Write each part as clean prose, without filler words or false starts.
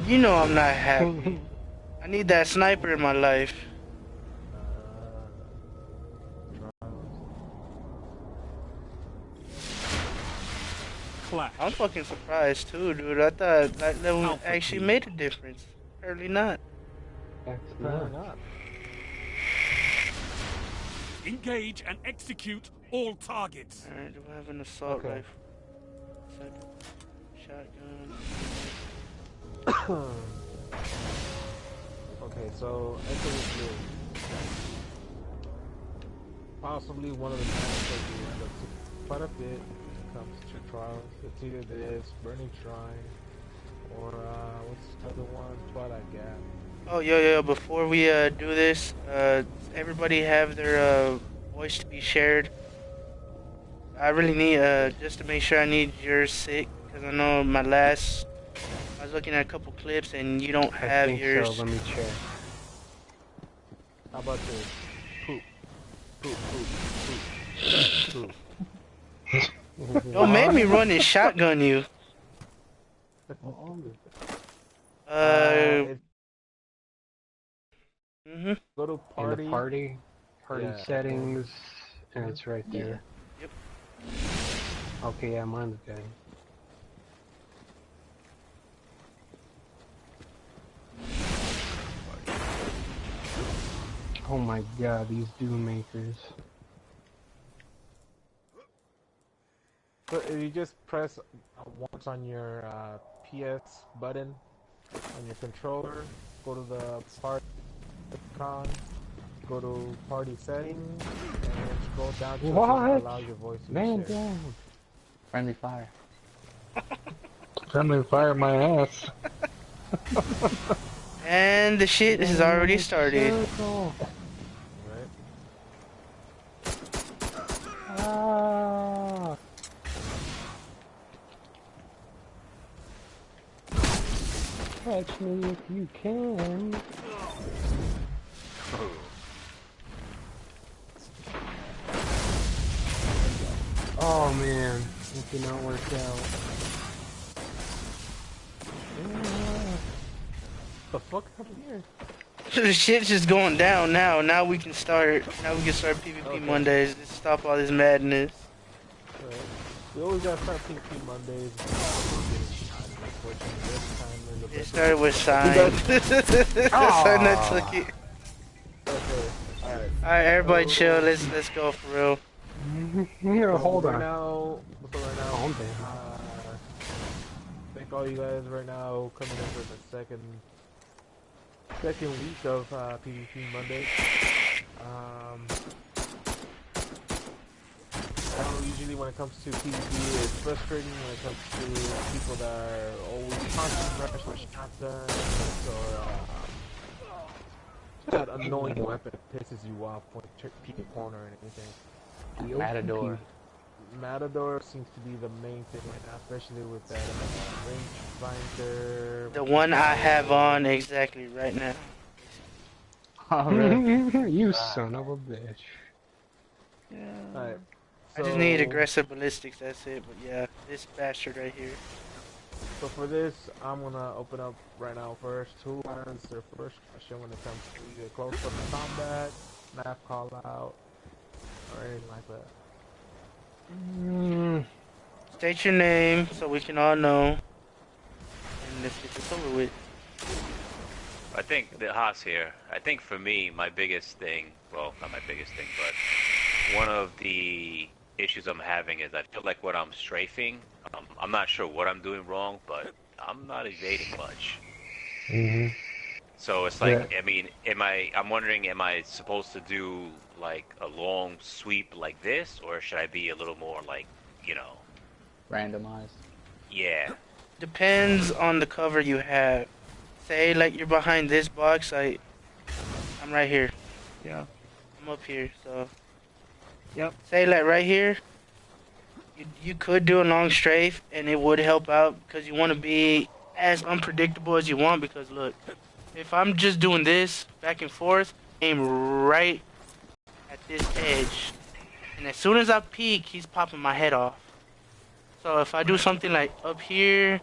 You know I'm not happy. I need that sniper in my life. I'm fucking surprised too, dude. I thought that level actually made a difference. Apparently not. Apparently not. Engage and execute all targets. Alright, do I have an assault rifle? Shotgun. Okay, so enter this room. Possibly one of the matches that you end up seeing quite a bit when it comes to trials. It's either this, Burning Shrine, or what's the other one? Twilight Gap. Oh, yo, before we do this, everybody have their voice to be shared. I really need, just to make sure I need yours sick, because I know my last, I was looking at a couple clips and you don't have yours. So, let me check. How about this? Poop. Poop, poop, poop, poop. Don't make me run and shotgun you. Go to party. In the party settings, and it's right there. Yep. Okay, yeah, mine's okay. Oh my god, these doom makers. So if you just press once on your PS button on your controller, go to the party icon, go to party settings, and scroll down to allow your voice to be shared. Down. Friendly fire. Friendly fire my ass. And the shit has already started. Right. Catch me if you can. Oh man, it did not work out. The fuck up here? The shit's just going down now. Now we can start. Now we can start PvP Mondays. Just stop all this madness. Right. We always gotta start PvP Mondays. It started with Sign. Sign that took it. Okay. Alright, everybody chill. Let's go for real. Here, hold on. Thank all you guys right now coming in for the second week of PvP Monday. I know usually when it comes to PvP, it's frustrating when it comes to people that are always constantly rush with shotguns or that annoying weapon that pisses you off when you peek a corner or anything. Matador seems to be the main thing right now, especially with that rangefinder. The one I have on exactly right now. Oh, really? You son of a bitch. Yeah. Alright. I just need aggressive ballistics, that's it, but yeah, this bastard right here. So for this, I'm gonna open up right now first to answer first question when it comes to either close up combat, map call out, or anything like that. State your name so we can all know. And let's get this over with. I think the Haas here. I think for me, my biggest thing, well, not my biggest thing, but one of the issues I'm having is I feel like when I'm strafing, I'm not sure what I'm doing wrong, but I'm not evading much. So it's like, I mean, I'm wondering, am I supposed to do like a long sweep like this, or should I be a little more like, you know, randomized? Yeah. Depends on the cover you have. Say like you're behind this box, I'm right here. Yeah. I'm up here, so. Yep. Say like right here, you could do a long strafe and it would help out because you want to be as unpredictable as you want, because look, if I'm just doing this back and forth, aim right at this edge, and as soon as I peek, he's popping my head off. So if I do something like up here,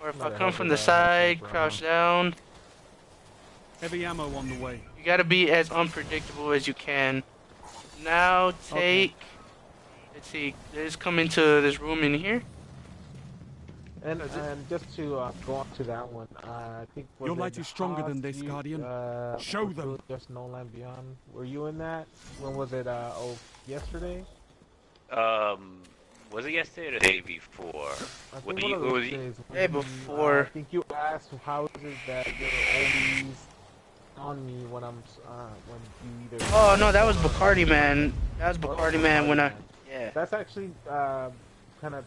Or if I Might come help from with the that side, sniper, crouch huh? down. Heavy ammo on the way. You gotta be as unpredictable as you can. Now Okay. take. Let's see. Let's come into this room in here. And just to go on to that one, I think was Your it light is stronger Haas, than this, you, Guardian. Show was them. doing Just No Land Beyond. Were you in that? When was it? Yesterday? Was it yesterday or the day before? I When think one you, of what those was you, days. Day When I before. think you asked how is it that you're always on me when I'm when you either. Oh no, that was spawn or Bacardi Man. That was or that was Bacardi Man when Bacardi I. Man. Yeah. That's actually kind of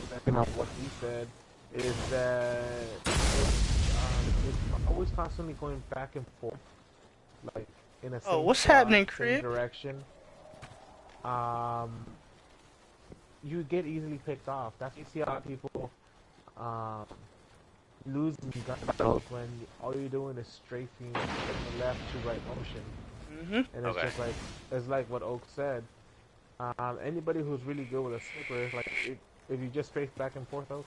second on what he said is that it's always constantly going back and forth, like in a Oh, same what's spot, happening, same Crip? direction. Um, you get easily picked off. That's you see a lot of people losing gun battles when all you're doing is strafing from the left to right motion, and it's okay. just like it's like what Oak said. Anybody who's really good with a sniper is like if you just strafe back and forth, Oak,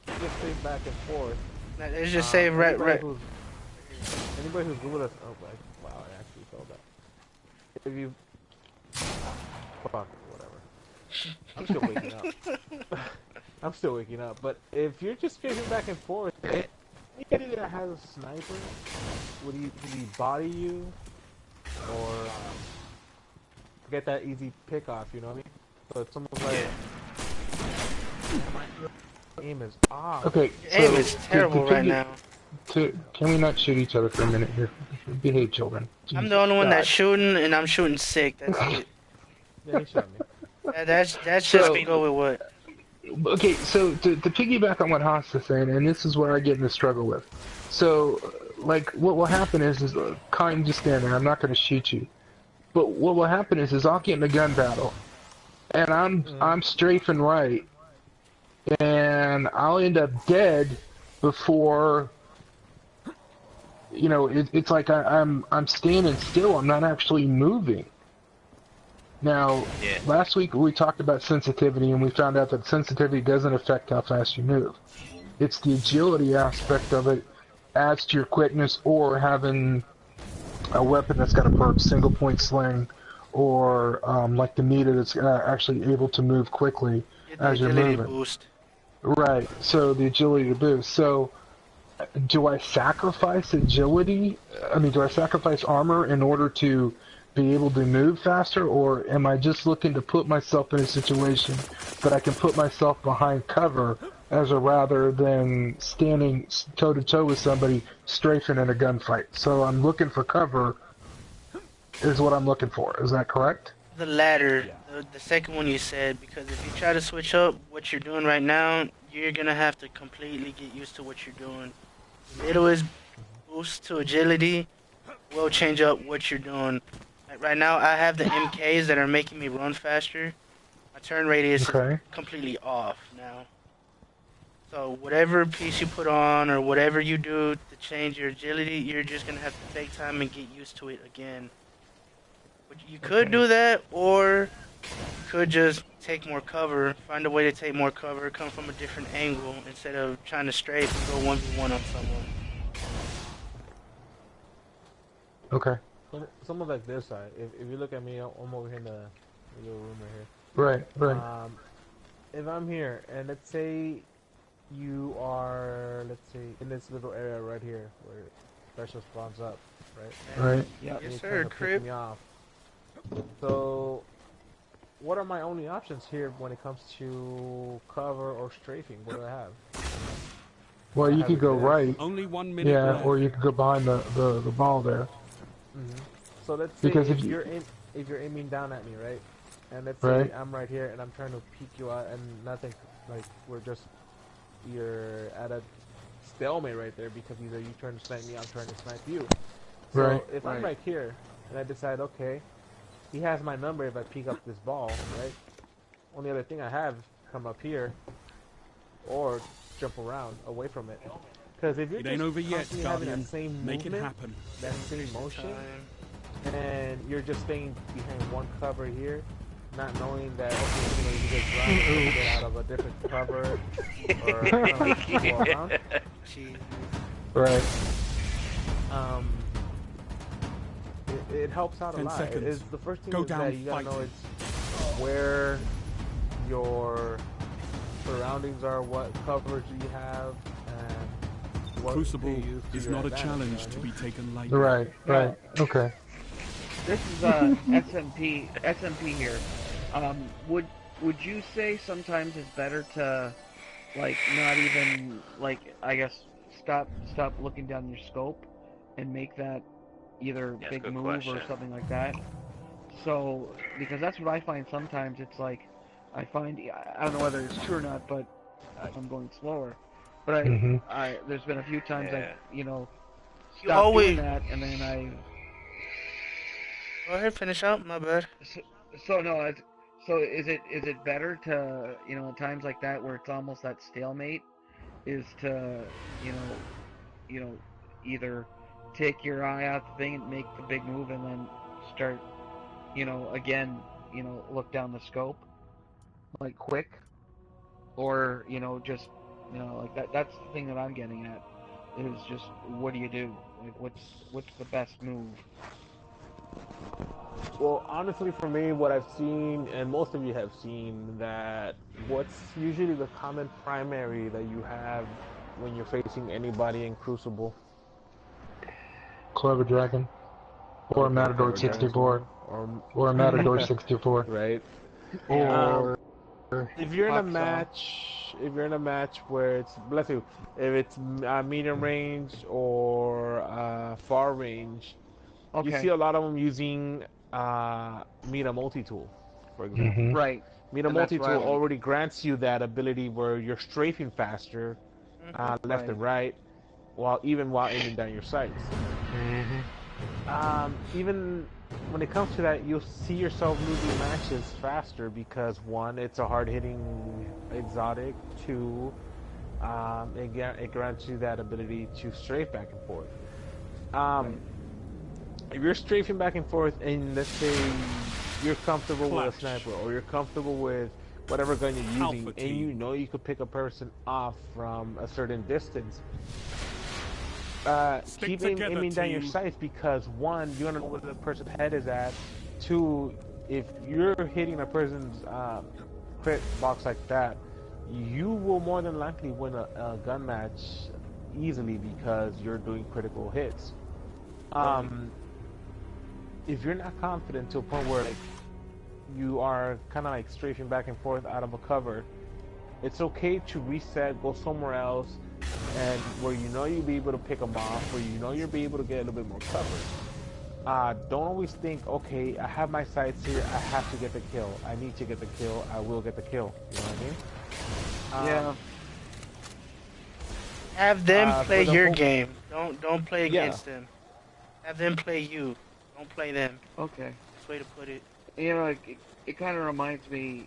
just strafe back and forth. Let's just say Anybody right. who's good with a wow, I actually felt that. If you fuck whatever, I'm still waking up. I'm still waking up. But if you're just strafing back and forth, anybody that has a sniper, would he body you or get that easy pick off? You know what I mean? So it's almost like aim is off. Okay, Aim so is terrible right now. can we not shoot each other for a minute here? Behave, children. I'm Jesus the only one God. that's shooting, and I'm shooting sick. That's it. Yeah, he shot me. That's just So- to go with what. Okay, so to piggyback on what Haas is saying, and this is where I get in the struggle with. So, like, what will happen is Kyle, just stand there. I'm not going to shoot you. But what will happen is I'll get in a gun battle, and I'm strafing right, and I'll end up dead before. You know, it's like I'm standing still. I'm not actually moving. Now, Yeah. last week we talked about sensitivity, and we found out that sensitivity doesn't affect how fast you move. It's the agility aspect of it adds to your quickness, or having a weapon that's got a perk, single point sling, or like the meter that's actually able to move quickly Get the as you're agility moving. boost. Right, so the agility to boost. So, do I sacrifice agility? I mean, do I sacrifice armor in order to be able to move faster, or am I just looking to put myself in a situation that I can put myself behind cover as a rather than standing toe-to-toe with somebody strafing in a gunfight? So I'm looking for cover is what I'm looking for. Is that correct? The latter, the second one you said, because if you try to switch up what you're doing right now, you're gonna have to completely get used to what you're doing. The littlest boost to agility will change up what you're doing. Like right now, I have the MKs that are making me run faster. My turn radius is Okay. completely off now. So whatever piece you put on or whatever you do to change your agility, you're just gonna have to take time and get used to it again. But you could do that, or you could just take more cover, find a way to take more cover, come from a different angle instead of trying to strafe and go 1v1 on someone. Okay. Someone like this side. If you look at me, I'm over here in the little room right here. Right. If I'm here, and let's say you are, let's say, in this little area right here where special spawns up, right? Right. Yes, And you're sir, trying to pick Crip. me off. So, what are my only options here when it comes to cover or strafing? What do I have? Well, you have could go this. right. Only 1 minute Yeah, left. or you could go behind the ball there. So let's say Because if if you- you're aiming down at me, right? And let's Right. say I'm right here and I'm trying to peek you out, and nothing, like you're at a stalemate right there because either you trying to snipe me, I'm trying to snipe you. So Right. if I'm right here and I decide, okay, he has my number if I peek up this ball, right? Only other thing I have come up here or jump around away from it. Because if you're It just ain't over yet, constantly having Guardian. that same Make it movement, happen. that same motion, Time. and you're just staying behind one cover here, not knowing that okay, you get grounded, get out of a different cover, or kind of like go around. Gee. Right. It helps out a 10 lot. seconds. It's the first thing Go is down, that you gotta fight. know it's where your surroundings are, what coverage you have, and what Crucible you use to is your not a advantage, challenge you know to what be taken lightly. Right. Right. Okay. This is SMP here. Would you say sometimes it's better to like not even like I guess stop looking down your scope and make that either Yeah, big good move question. or something like that? So because that's what I find sometimes. It's like I find I don't know whether it's true or not, but I'm going slower. But Mhm. there's been a few times Yeah. I You stop doing always that and then go ahead, finish up. My bad. So no, so is it better to at times like that where it's almost that stalemate is to you know either take your eye out the thing and make the big move and then start again look down the scope like quick or just like that's the thing that I'm getting at is just what do you do like what's the best move? Well, honestly, for me, what I've seen, and most of you have seen, that what's usually the common primary that you have when you're facing anybody in Crucible, Clever Dragon. Or Matador Clever 64. Dragon, Or Matador 64. right? Or If you're in a Hawksaw. match where it's, bless you, if it's medium range or far range, you see Okay, a lot of them using Meta Multi-Tool, for example. Mhm. right. Meta And that's what I Multi-Tool like. already grants you that ability where you're strafing faster, left Right. and right, while aiming down your sights. Even when it comes to that, you'll see yourself losing matches faster because one, it's a hard-hitting exotic. Two, it grants you that ability to strafe back and forth. If you're strafing back and forth, and let's say you're comfortable with a Clash. sniper, or you're comfortable with whatever gun you're Alpha using, and team. you know you could pick a person off from a certain distance, Stick keep together, aiming down your team. sights because one, you want to know where the person's head is at. Two, if you're hitting a person's crit box like that, you will more than likely win a gun match easily because you're doing critical hits. If you're not confident to a point where like you are kind of like strafing back and forth out of a cover, it's okay to reset, go somewhere else, and where you know you'll be able to pick them off, where you know you'll be able to get a little bit more cover. Don't always think, okay, I have my sights here, I have to get the kill. I need to get the kill, I will get the kill. You know what I mean? Yeah. Have them play for the your whole- game. Don't play Yeah. against them. Have them play you. Don't play them. Okay. That's the way to put it. It kind of reminds me,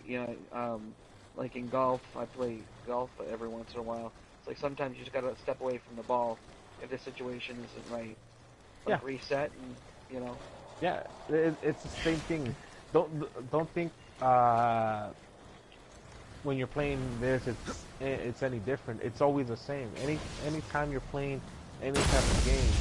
like in golf, I play golf every once in a while. It's like sometimes you just gotta step away from the ball if the situation isn't right. Like Yeah. reset and, Yeah, it's the same thing. Don't think when you're playing this, it's any different. It's always the same. Anytime you're playing any type of game,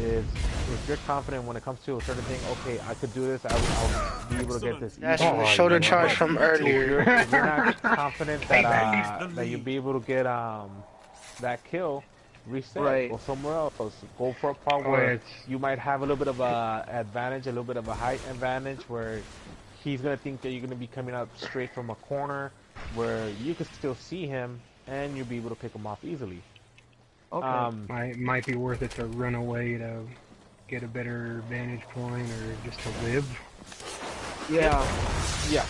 is if you're confident when it comes to a certain thing. Okay, I could do this. I'll be able to get this. That's easily. the shoulder charge from If earlier. if you're not confident that you'll be able to get that kill, reset, Right. go somewhere else. Go for a part Oh, where it's- you might have a little bit of a advantage, a little bit of a height advantage, where he's gonna think that you're gonna be coming out straight from a corner, where you could still see him and you'll be able to pick him off easily. okay. Might be worth it to run away to get a better vantage point or just to live. Yeah. Yeah.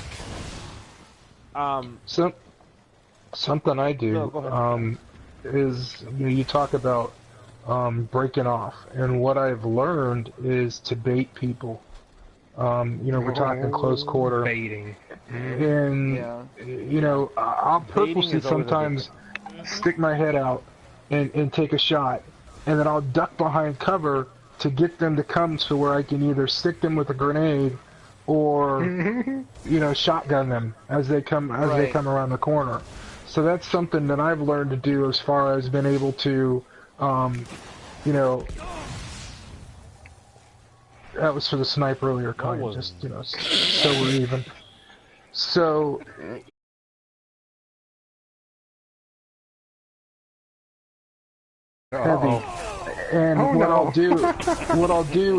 Something I do No, go ahead. is you talk about breaking off, and what I've learned is to bait people. We're talking close quarter, Baiting. and Yeah. I'll Baiting purposely is always a good sometimes stick my head out and take a shot, and then I'll duck behind cover to get them to come to where I can either stick them with a grenade or shotgun them as they come around the corner. So that's something that I've learned to do as far as being able to, that was for the sniper earlier, Colin, just, so we're even. So, heavy. And I'll do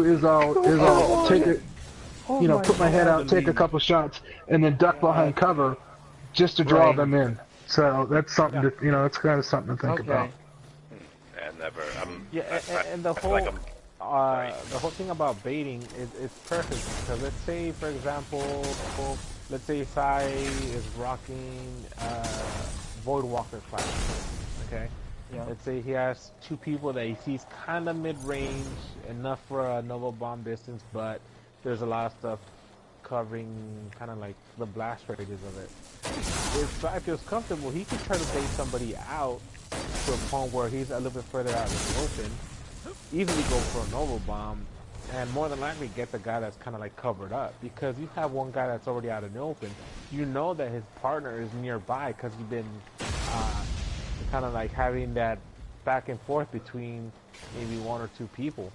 is I'll take it, put my head out, take a couple shots, and then duck behind cover just to draw them in. So that's something to, that's kind of something to think about. Yeah, never. And the whole, the whole thing about baiting is perfect because let's say, for example, let's say Sai is rocking Voidwalker class, okay? Yeah. Let's say he has two people that he sees kind of mid-range, enough for a Nova Bomb distance, but there's a lot of stuff covering kind of like the blast radius of it. If Sai feels comfortable, he can try to bait somebody out to a point where he's a little bit further out in the open, easily go for a Nova Bomb, and more than likely get the guy that's kind of like covered up. Because you have one guy that's already out in the open, you know that his partner is nearby because you've been kind of like having that back and forth between maybe one or two people.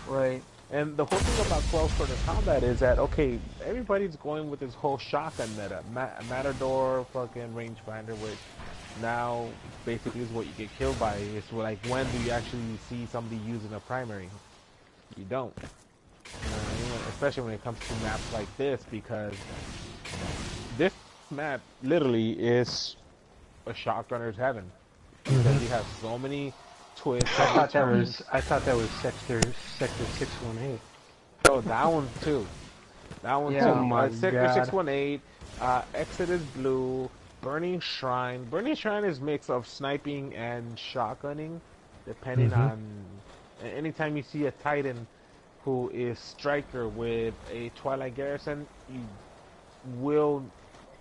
Right. And the whole thing about close quarter combat is that, okay, everybody's going with this whole shotgun meta. Matador, fucking rangefinder, which now basically is what you get killed by. It's like, when do you actually see somebody using a primary? You don't. You know what I mean? Especially when it comes to maps like this, because this map literally is a shotgunner's heaven. Because you have so many twists. I thought that was sector 618. Oh, that one too. That one too. Oh my Sector God. 618. Exit is blue. Burning Shrine. Burning Shrine is a mix of sniping and shotgunning, depending on. Anytime you see a Titan who is striker with a Twilight Garrison, you will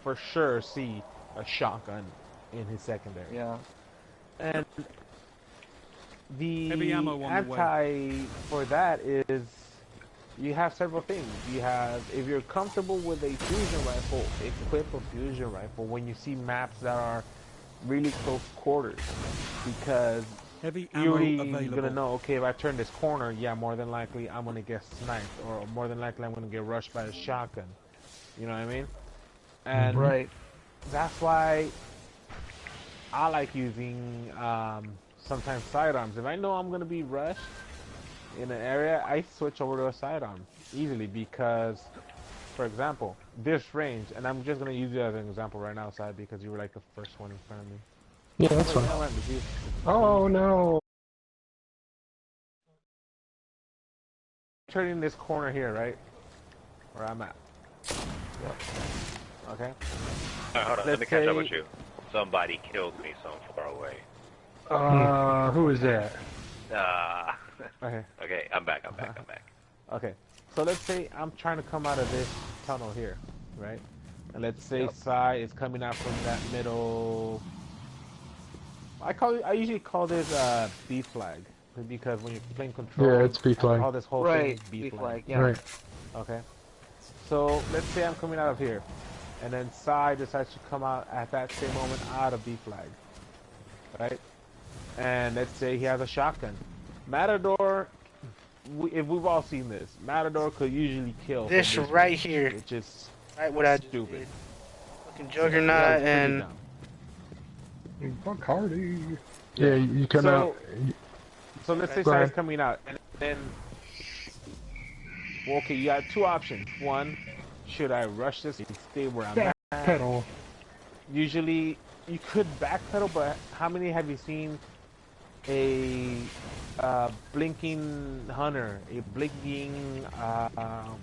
for sure see a shotgun in his secondary. Yeah. And the Heavy ammo on the way. anti for that is you have several things. You have, if you're comfortable with a fusion rifle, equip a fusion rifle when you see maps that are really close quarters, because Heavy you're ammo already available. gonna know, okay, if I turn this corner, yeah, more than likely I'm gonna get sniped, or more than likely I'm gonna get rushed by a shotgun. You know what I mean? And Right. that's why I like using sometimes sidearms. If I know I'm gonna be rushed in an area, I switch over to a sidearm easily, because, for example, this range, and I'm just gonna use you as an example right now, Side, because you were like the first one in front of me. Yeah, that's fine. Oh no! Turning this corner here, right? Where I'm at. Yep. Okay. Hold on, let me catch up with you. Somebody killed me so far away. Who is that? Okay. Okay, I'm back. Okay. So let's say I'm trying to come out of this tunnel here, right? And let's say Sai is coming out from that middle. I usually call this B flag, because when you're playing control, Yeah, it's B flag. I call this whole thing B flag. Yeah. Right. Okay. So let's say I'm coming out of here, and then Sai decides to come out at that same moment out of B flag, right? And let's say he has a shotgun. Matador, if we've all seen this, Matador could usually kill. This right here. Which is right what I stupid. did. Fucking Juggernaut and... Fuck Hardy. Yeah, you come out. So let's say Sai's coming out, and then... Well, okay, you got two options. One, should I rush this and stay where I'm at? Pedal. Usually, you could backpedal, but how many have you seen a blinking hunter, a blinking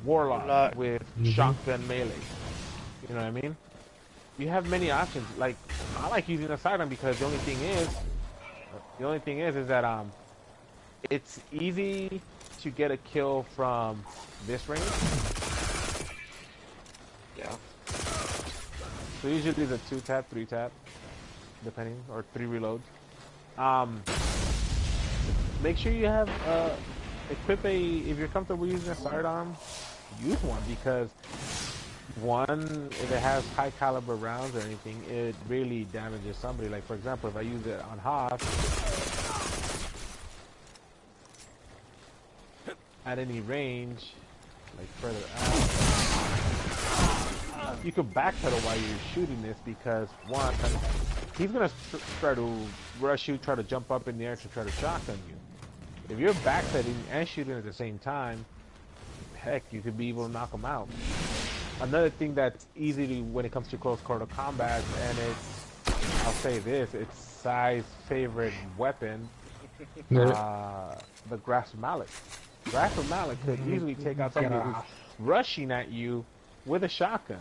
warlock with shotgun melee? You know what I mean? You have many options. Like, I like using a sidearm because the only thing is that it's easy to get a kill from this range. Yeah. So usually it's a 2-tap, 3-tap, depending, or 3 reloads. Make sure you have if you're comfortable using a sidearm, to use one because one, if it has high caliber rounds or anything, it really damages somebody. Like for example, if I use it on Haas at any range, like further out, you could backpedal while you're shooting this because one, he's gonna try to rush you, try to jump up in the air to try to shotgun you. If you're backpedaling and shooting at the same time, heck, you could be able to knock him out. Another thing that's easy to, when it comes to close quarter combat, and it's, I'll say this, it's Sai's favorite weapon, the Grasp Mallet. Grasp Mallet could easily take out somebody who's rushing at you with a shotgun.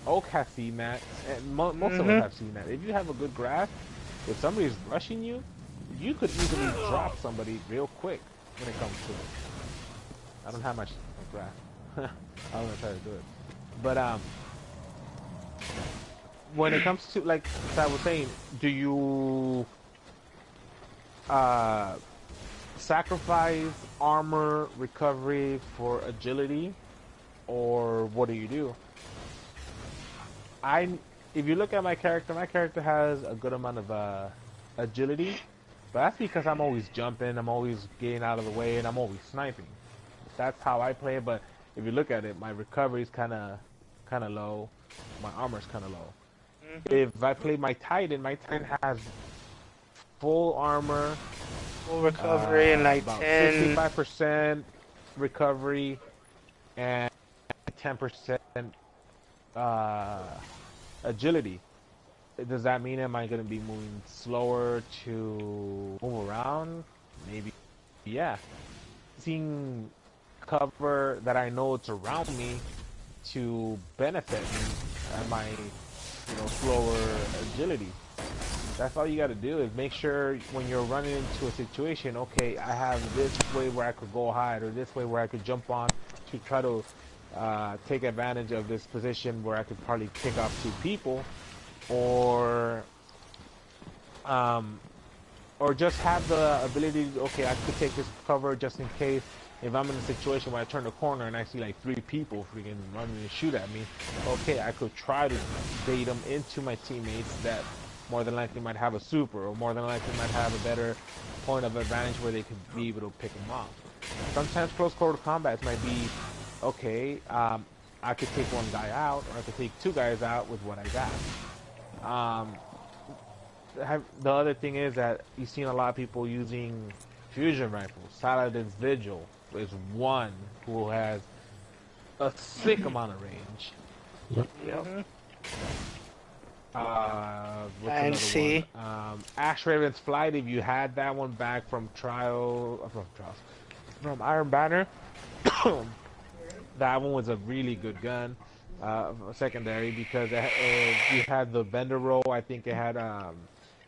Oak has seen that, and most of us have seen that. If you have a good grasp, if somebody's rushing you, you could easily drop somebody real quick when it comes to it. I don't have much grasp. I'm gonna try to do it. But when it comes to, like I was saying, do you sacrifice armor recovery for agility, or what do you do? If you look at my character has a good amount of agility, but that's because I'm always jumping, I'm always getting out of the way, and I'm always sniping. That's how I play it. But if you look at it, my recovery is kind of low, my armor's kind of low. If I play my Titan has full armor, full recovery, and like about 10, 65% recovery, and 10% agility. Does that mean am I going to be moving slower to move around? Maybe, yeah. Seeing cover that I know it's around me to benefit me and my, slower agility. That's all you got to do is make sure when you're running into a situation, okay, I have this way where I could go hide, or this way where I could jump on to try to take advantage of this position where I could probably pick off two people, or just have the ability to, okay, I could take this cover just in case if I'm in a situation where I turn the corner and I see like 3 people freaking running to shoot at me. Okay, I could try to bait them into my teammates that more than likely might have a super, or more than likely might have a better point of advantage where they could be able to pick them off. Sometimes close quarter combats might be, okay, I could take one guy out, or I could take 2 guys out with what I got. The other thing is that you've seen a lot of people using fusion rifles. Saladin's Vigil is one who has a sick amount of range. Yep. What's another one? Ash Raven's Flight, if you had that one back from from Iron Banner, that one was a really good gun, secondary, because you had the Bender Roll. I think it had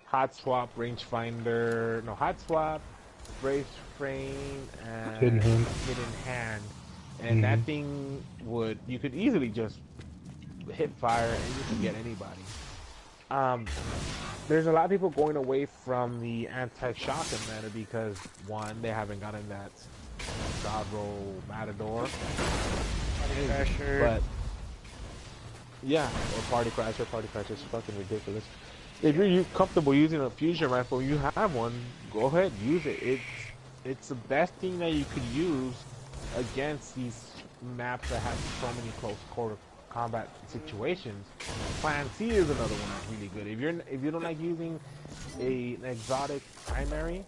Hot Swap, Rangefinder, Hot Swap, Brace Frame, and Hidden Hand. And that thing you could easily just hit fire and you can get anybody. There's a lot of people going away from the anti-shotgun meta because, one, they haven't gotten that God Roll Matador. But, yeah, or Party Crasher. Party Crasher is fucking ridiculous. If you're comfortable using a fusion rifle, you have one, go ahead, use it. It's the best thing that you could use against these maps that have so many close quarter combat situations. Plan C is another one that's really good. If you don't like using an exotic primary,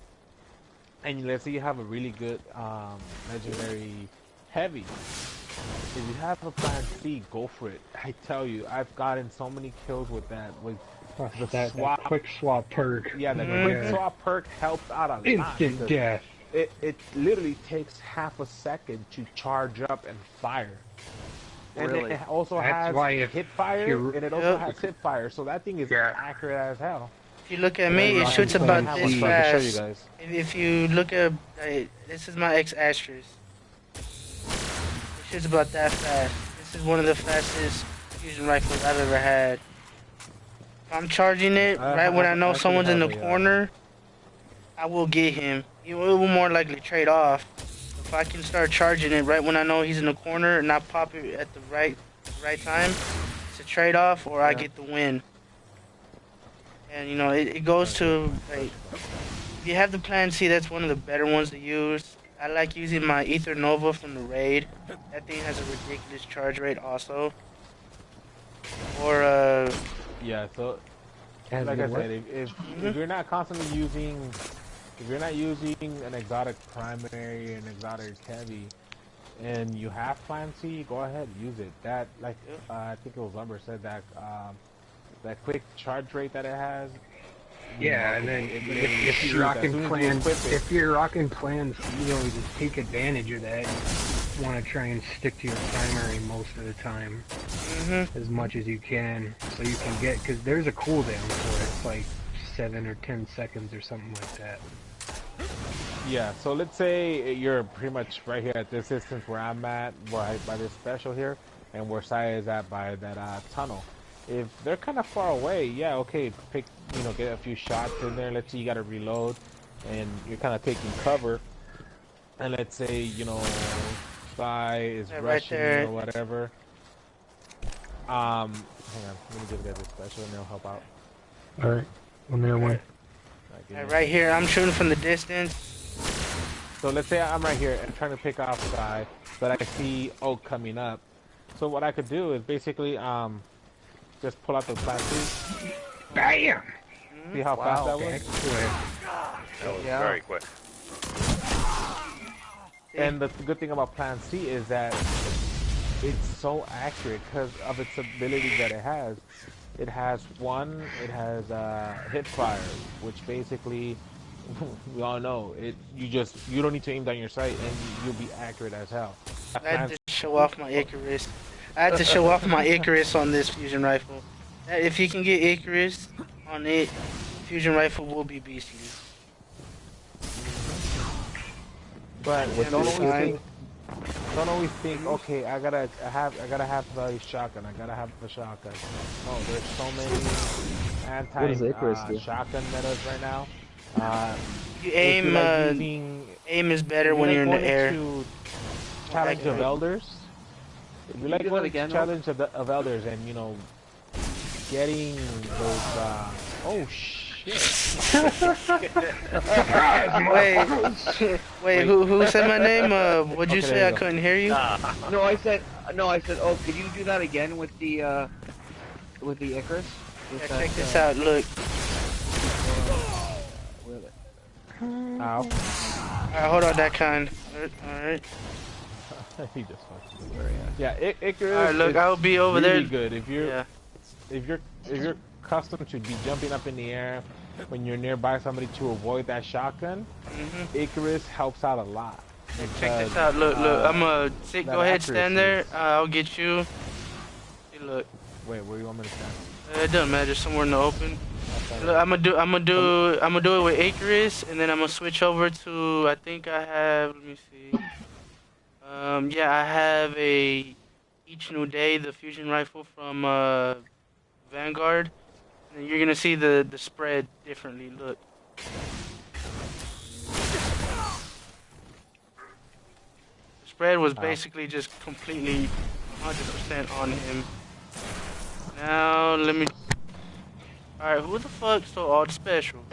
and let's say you have a really good legendary heavy, if you have a Plan C, go for it. I tell you, I've gotten so many kills with that. With that quick swap perk. Yeah, the quick swap perk helps out a lot. Instant death. It literally takes half a second to charge up and fire. And Really? it also has hip fire, and it also has hip fire, so that thing is accurate as hell. If you look at me, it shoots about this fast. Show you guys. If you look at, this is my X-Astros. It shoots about that fast. This is one of the fastest fusion rifles I've ever had. If I'm charging it right when I know someone's in the corner, I will get him. It will more likely trade off. if I can start charging it right when I know he's in the corner and not pop it at the right time, it's a trade-off, or I get the win. And you know, it goes to like, if you have the Plan C, that's one of the better ones to use. I like using my Ether Nova from the raid. That thing has a ridiculous charge rate also. Or yeah. So like I said, if you're not constantly using, if you're not using an exotic primary and exotic heavy, and you have Plan C, go ahead, use it. That, like, I think it was Lumber said that that quick charge rate that it has. Yeah, and then if you're rocking plans, you know, just take advantage of that. You want to try and stick to your primary most of the time, as much as you can, so you can get, because there's a cooldown for it. It's like 7 or 10 seconds or something like that. Yeah, so let's say you're pretty much right here at this distance where I'm at, by this special here, and where Saya is at by that tunnel. If they're kind of far away, yeah, okay, pick, you know, get a few shots in there. Let's say you got to reload, and you're kind of taking cover. And let's say, you know, Sai is rushing or whatever. Hang on, let me just get this special, and they'll help out. All right, let me know when. right here, I'm shooting from the distance. So let's say I'm right here and trying to pick off Sai, but I see Oak coming up. So what I could do is basically just pull out the plastic. Bam! See how fast that was? That was very quick. And the good thing about Plan C is that it's so accurate because of its ability that it has. It has hip fire, which basically we all know it. You don't need to aim down your sight, and you'll be accurate as hell. I had to show off my Icarus. On this fusion rifle. If you can get Icarus on it, fusion rifle will be beastly. But don't always think, okay, I gotta have the shotgun. I gotta have the shotgun. Oh, there's so many shotgun metas right now. You aim. Aim is better when you're in the air. Challenge of Elders. If you like going to challenge of Elders and, you know, getting those, oh shit. wait, who said my name? What'd you say? I couldn't hear you. No, I said, oh, could you do that again with the Icarus? Yeah, check this out, look. Ow. Alright, hold on, that kind. Alright. He just fucking yeah, Icarus. Alright, look, I'll be over really there. Good. If you're accustomed to be jumping up in the air when you're nearby somebody to avoid that shotgun, Icarus helps out a lot. Check this out. Look, I'm gonna sit. Go ahead, stand there. I'll get you. Hey, look. Wait, where do you want me to stand? It doesn't matter. Somewhere in the open. Look, I'm gonna do it with Icarus, and then I'm gonna switch over to. I think I have. Let me see. Yeah, I have each new day the fusion rifle from Vanguard, and you're gonna see the spread differently. Look. The spread was basically just completely 100% on him. Now let me. All right, who the fuck stole all the special?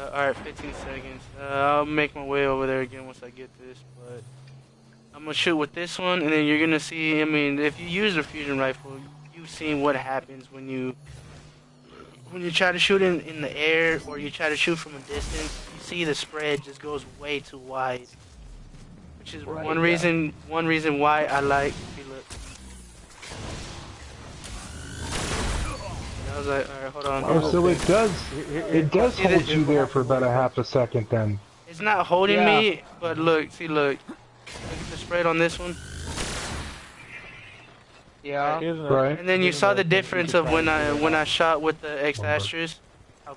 Alright, 15 seconds. I'll make my way over there again once I get this, but I'm gonna shoot with this one, and then you're gonna see, I mean, if you use a fusion rifle, you've seen what happens when you try to shoot in the air, or you try to shoot from a distance. You see the spread just goes way too wide, which is one reason why I like, look. I was like, alright, hold on. Oh, so it does hold you there for about a half a second then. It's not holding me, but look, look at the spread on this one. Yeah. Right. And then you saw the difference of when I shot with the X Astros, how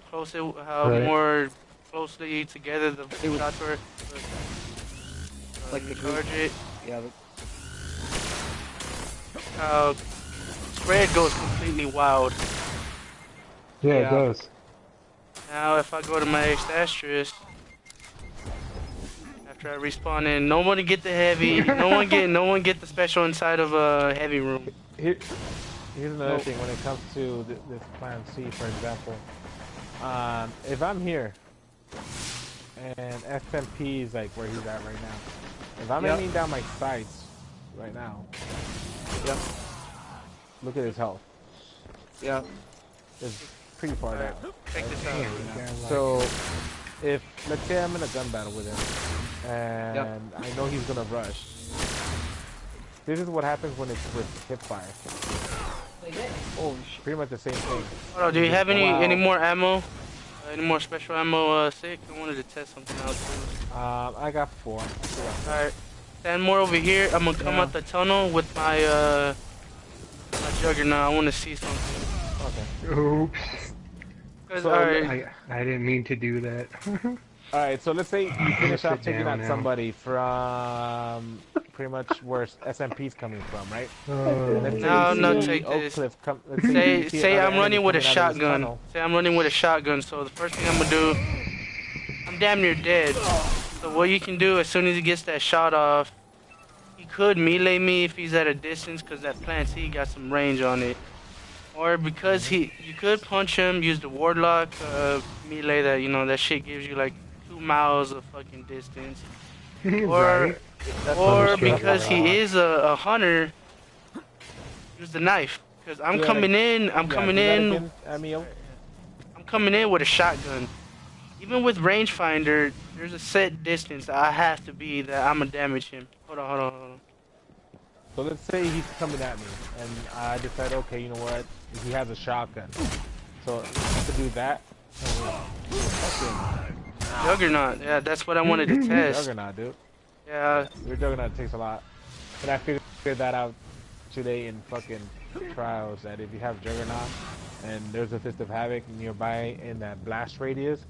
more closely together the shots were. Like the charge it. Yeah. How spread goes completely wild. Yeah, it does. Now if I go to my asterisk, after I respawn in, no one get the heavy. no one get the special inside of a heavy room. Here's another thing when it comes to this plan C, for example. If I'm here and SMP is like where he's at right now, if I'm aiming down my sights right now, look at his health. Yeah. It's pretty far down. Check this out. So, if let's say I'm in a gun battle with him, and I know he's gonna rush. This is what happens when it's with hip fire. Oh, pretty much the same thing. Hold on, do you have any more ammo? Any more special ammo, Sick? I wanted to test something out too. I got 4. Alright, stand more over here. I'm gonna come out the tunnel with my my juggernaut. I want to see something. Okay. Oops. So, I didn't mean to do that. Alright, so let's say you finish off taking out somebody from pretty much where SMP's coming from, right? No, take this. Say I'm running with a shotgun. Say I'm running with a shotgun, so the first thing I'm gonna do, I'm damn near dead. So what you can do as soon as he gets that shot off, he could melee me if he's at a distance, because that Plan C got some range on it. Or because you could punch him, use the Warlock melee that, that shit gives you like 2 miles of fucking distance. Or because he is a hunter, use the knife. Because I'm coming in with a shotgun. Even with rangefinder, there's a set distance that I have to be that I'm gonna damage him. Hold on. So let's say he's coming at me, and I decide, okay, you know what? He has a shotgun. So I could do that. Juggernaut, yeah, that's what I wanted to test. Juggernaut, dude. Yeah. Your Juggernaut takes a lot. But I figured that out today in fucking trials, that if you have Juggernaut and there's a Fist of Havoc nearby in that blast radius,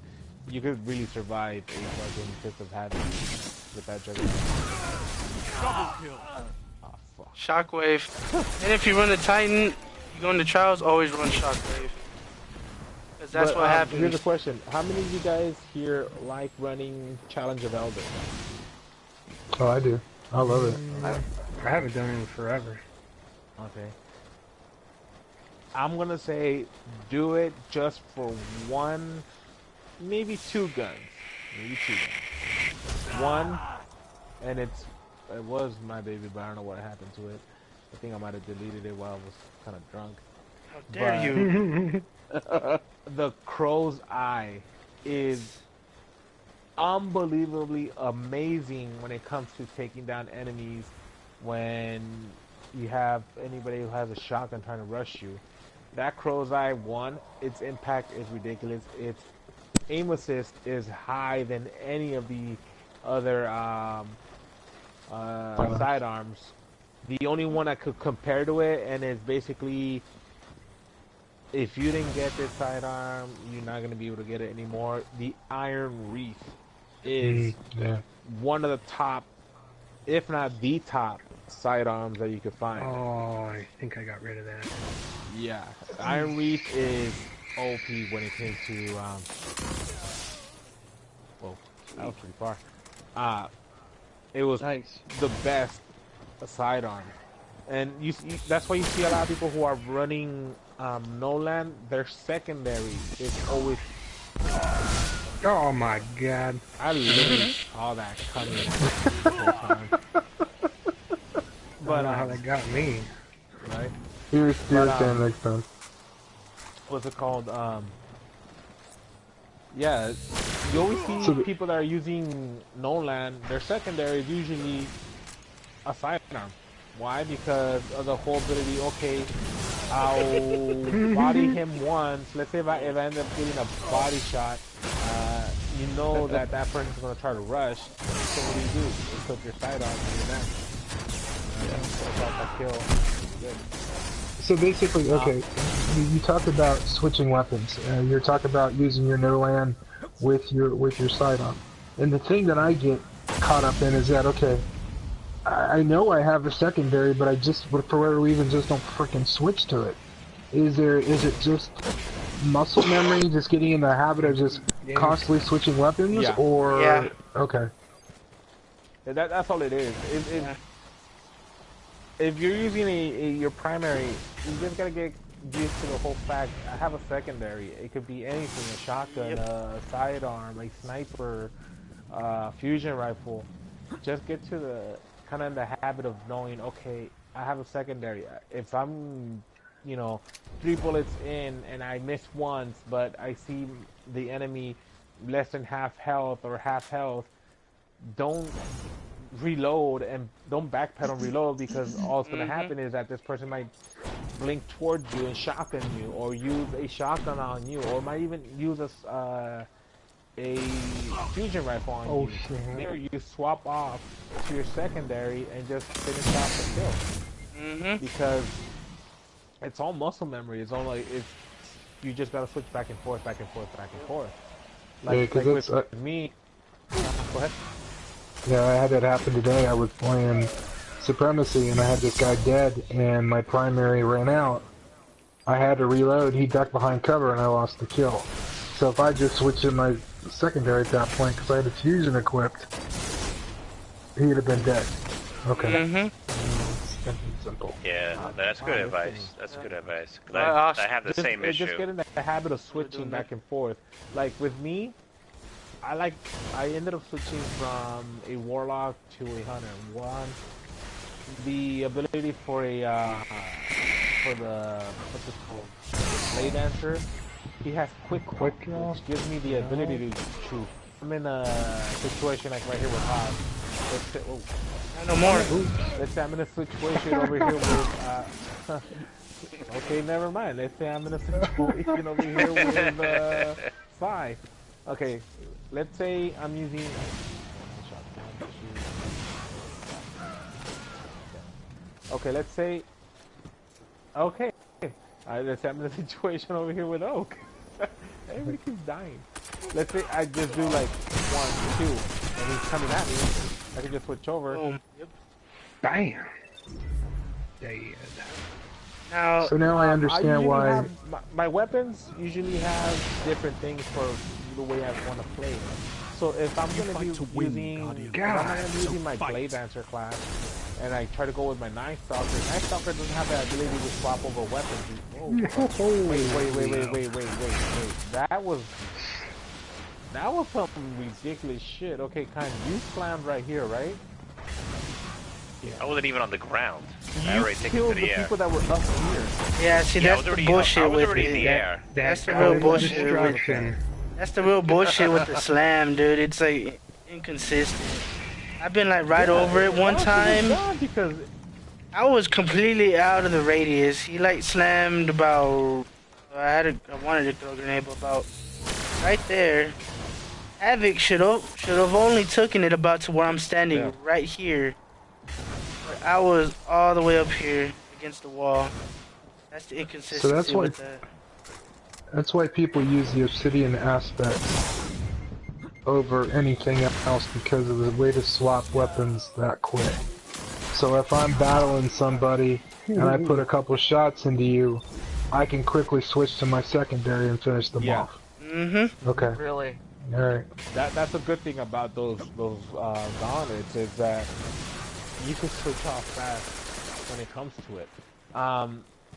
you could really survive a fucking Fist of Havoc with that Juggernaut. Double kill. Oh, fuck. Shockwave. And if you run the Titan, you go into trials, always run Shockwave. Because that's what happens. Here's a question. How many of you guys here like running Challenge of Elders? Oh, I do. I love it. I haven't done it in forever. Okay. I'm gonna say do it just for 1, maybe 2 guns. Maybe 2 guns. 1, and it was my baby, but I don't know what happened to it. I think I might have deleted it while I was kind of drunk. How dare you? The Crow's Eye is unbelievably amazing when it comes to taking down enemies when you have anybody who has a shotgun trying to rush you. That Crow's Eye, 1, its impact is ridiculous. Its aim assist is high than any of the other sidearms. The only one I could compare to it, and it's basically, if you didn't get this sidearm, you're not going to be able to get it anymore. The Iron Reef is one of the top, if not the top, sidearms that you could find. Oh, I think I got rid of that. Yeah, Iron Reef is OP when it came to, well, that was pretty far. It was the best sidearm. And that's why you see a lot of people who are running Nolan, their secondary is always... Oh my god. I literally saw that coming the whole time. But how that got me. Right? Here's Sam next time. What's it called? Yeah, you always see people that are using Nolan, their secondary is usually a sidearm. Why? Because of the whole ability, okay, I'll body him once. Let's say if I end up getting a body shot, you know that person's going to try to rush. So what do? You put your sidearm on your neck. Kill. Good. So basically, okay, you talked about switching weapons. You're talking about using your Nolan with your sidearm. And the thing that I get caught up in is that, okay, I know I have a secondary, but I just, for whatever reason, just don't freaking switch to it. Is it just muscle memory, just getting in the habit of just constantly switching weapons, or okay? That's all it is. If you're using your primary, you just gotta get used to the whole fact. I have a secondary. It could be anything: a shotgun, a sidearm, a sniper, fusion rifle. Just get to the kind of in the habit of knowing. Okay, I have a secondary. If I'm, 3 bullets in and I miss once, but I see the enemy less than half health or half health, don't reload and don't backpedal and reload, because all that's going to happen is that this person might blink towards you and shotgun you, or use a shotgun on you, or might even use a fusion rifle on you. There you swap off to your secondary and just finish off the kill. Because it's all muscle memory. It's all like you just gotta switch back and forth, back and forth, back and forth. Like with me. Go ahead. Yeah, I had that happen today. I was playing Supremacy and I had this guy dead and my primary ran out. I had to reload, he ducked behind cover and I lost the kill. So if I just switched in my secondary at that point, because I had the fusion equipped, he'd have been dead. Okay. Simple. Yeah, that's good advice. That's good advice. Cause I have the same issue. Just get in the habit of switching back and forth. Like with me, I ended up switching from a warlock to a hunter. The ability for for the what's it called, the blade dancer, he has quick draw, which gives me the ability to shoot. I'm in a situation like right here with Hobbs. No more. Let's say I'm in a situation over here with okay, never mind. Let's say I'm in a situation over here with Sai. Okay, let's say I'm using let's say let's say I'm in a situation over here with Oak. Everybody keeps dying. Let's say I just do like 1, 2, and he's coming at me. I can just switch over. Boom. Yep. Bam. Dead. Now, so now I understand why my weapons usually have different things for the way I want to play. So if I'm going to be using my Blade Dancer class, and I try to go with my Night Stalker doesn't have the ability to swap over weapons. Wait. That was some ridiculous shit. Okay, you slammed right here, right? Yeah. I wasn't even on the ground. I already took it killed to the people that were up here. Yeah, see, that's the bullshit with already in the air. That's the real bullshit. That's the real bullshit with the slam, dude. It's like inconsistent. I've been like over it one time. Because I was completely out of the radius. He like slammed about. I wanted to throw a grenade, but about right there. Havoc should have only taken it about to where I'm standing right here. But I was all the way up here against the wall. That's the inconsistency. So that's why. With that. That's why people use the obsidian aspects over anything else, because of the way to swap weapons that quick. So if I'm battling somebody and I put a couple shots into you, I can quickly switch to my secondary and finish them off. Okay. Really? Alright. That's a good thing about those gauntlets, is that you can switch off fast when it comes to it.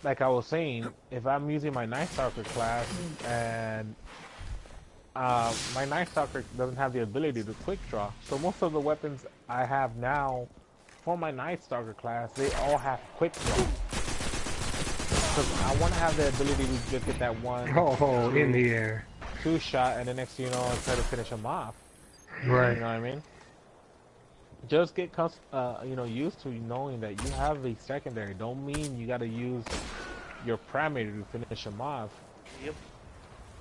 Like I was saying, if I'm using my Night Stalker class and my Night Stalker doesn't have the ability to quick draw, so most of the weapons I have now for my Night Stalker class, they all have quick draw. Because I want to have the ability to just get that one in the air 2 shot, and the next thing you know, I try to finish them off. Right. You know what I mean? Just get used to knowing that you have a secondary. Don't mean you gotta use your primary to finish them off. Yep.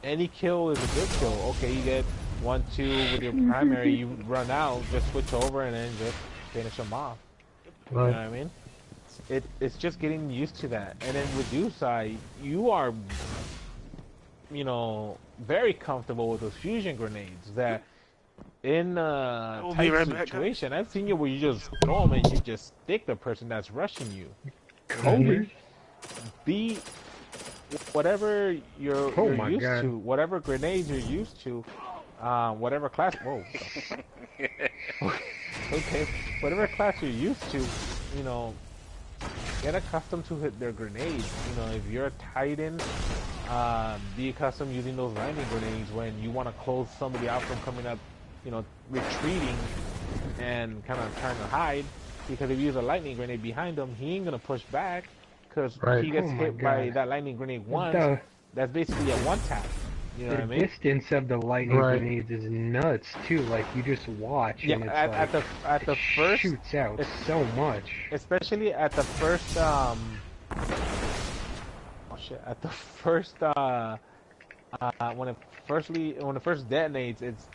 Any kill is a good kill. Okay, you get 1, 2 with your primary, you run out, just switch over and then just finish them off. Right. You know what I mean? It's just getting used to that. And then with you, Sai, you are, very comfortable with those fusion grenades that in a tight situation, I've seen you where you just throw them and you just stick the person that's rushing you. Kobe, whatever you're my used God. to, whatever grenades you're used to, whatever class. Whoa. Okay, whatever class you're used to, you know, get accustomed to hit their grenades. You know, if you're a Titan, be accustomed using those lightning grenades when you want to close somebody out from coming up, you know, retreating and kind of trying to hide. Because if you use a lightning grenade behind him, he ain't gonna push back because he gets hit by that lightning grenade once. That's basically a one tap. You know what I mean? The distance of the lightning grenades is nuts too. Like you just watch, and it's at the first shoots out so much. Especially at the first at the first when it first detonates, it's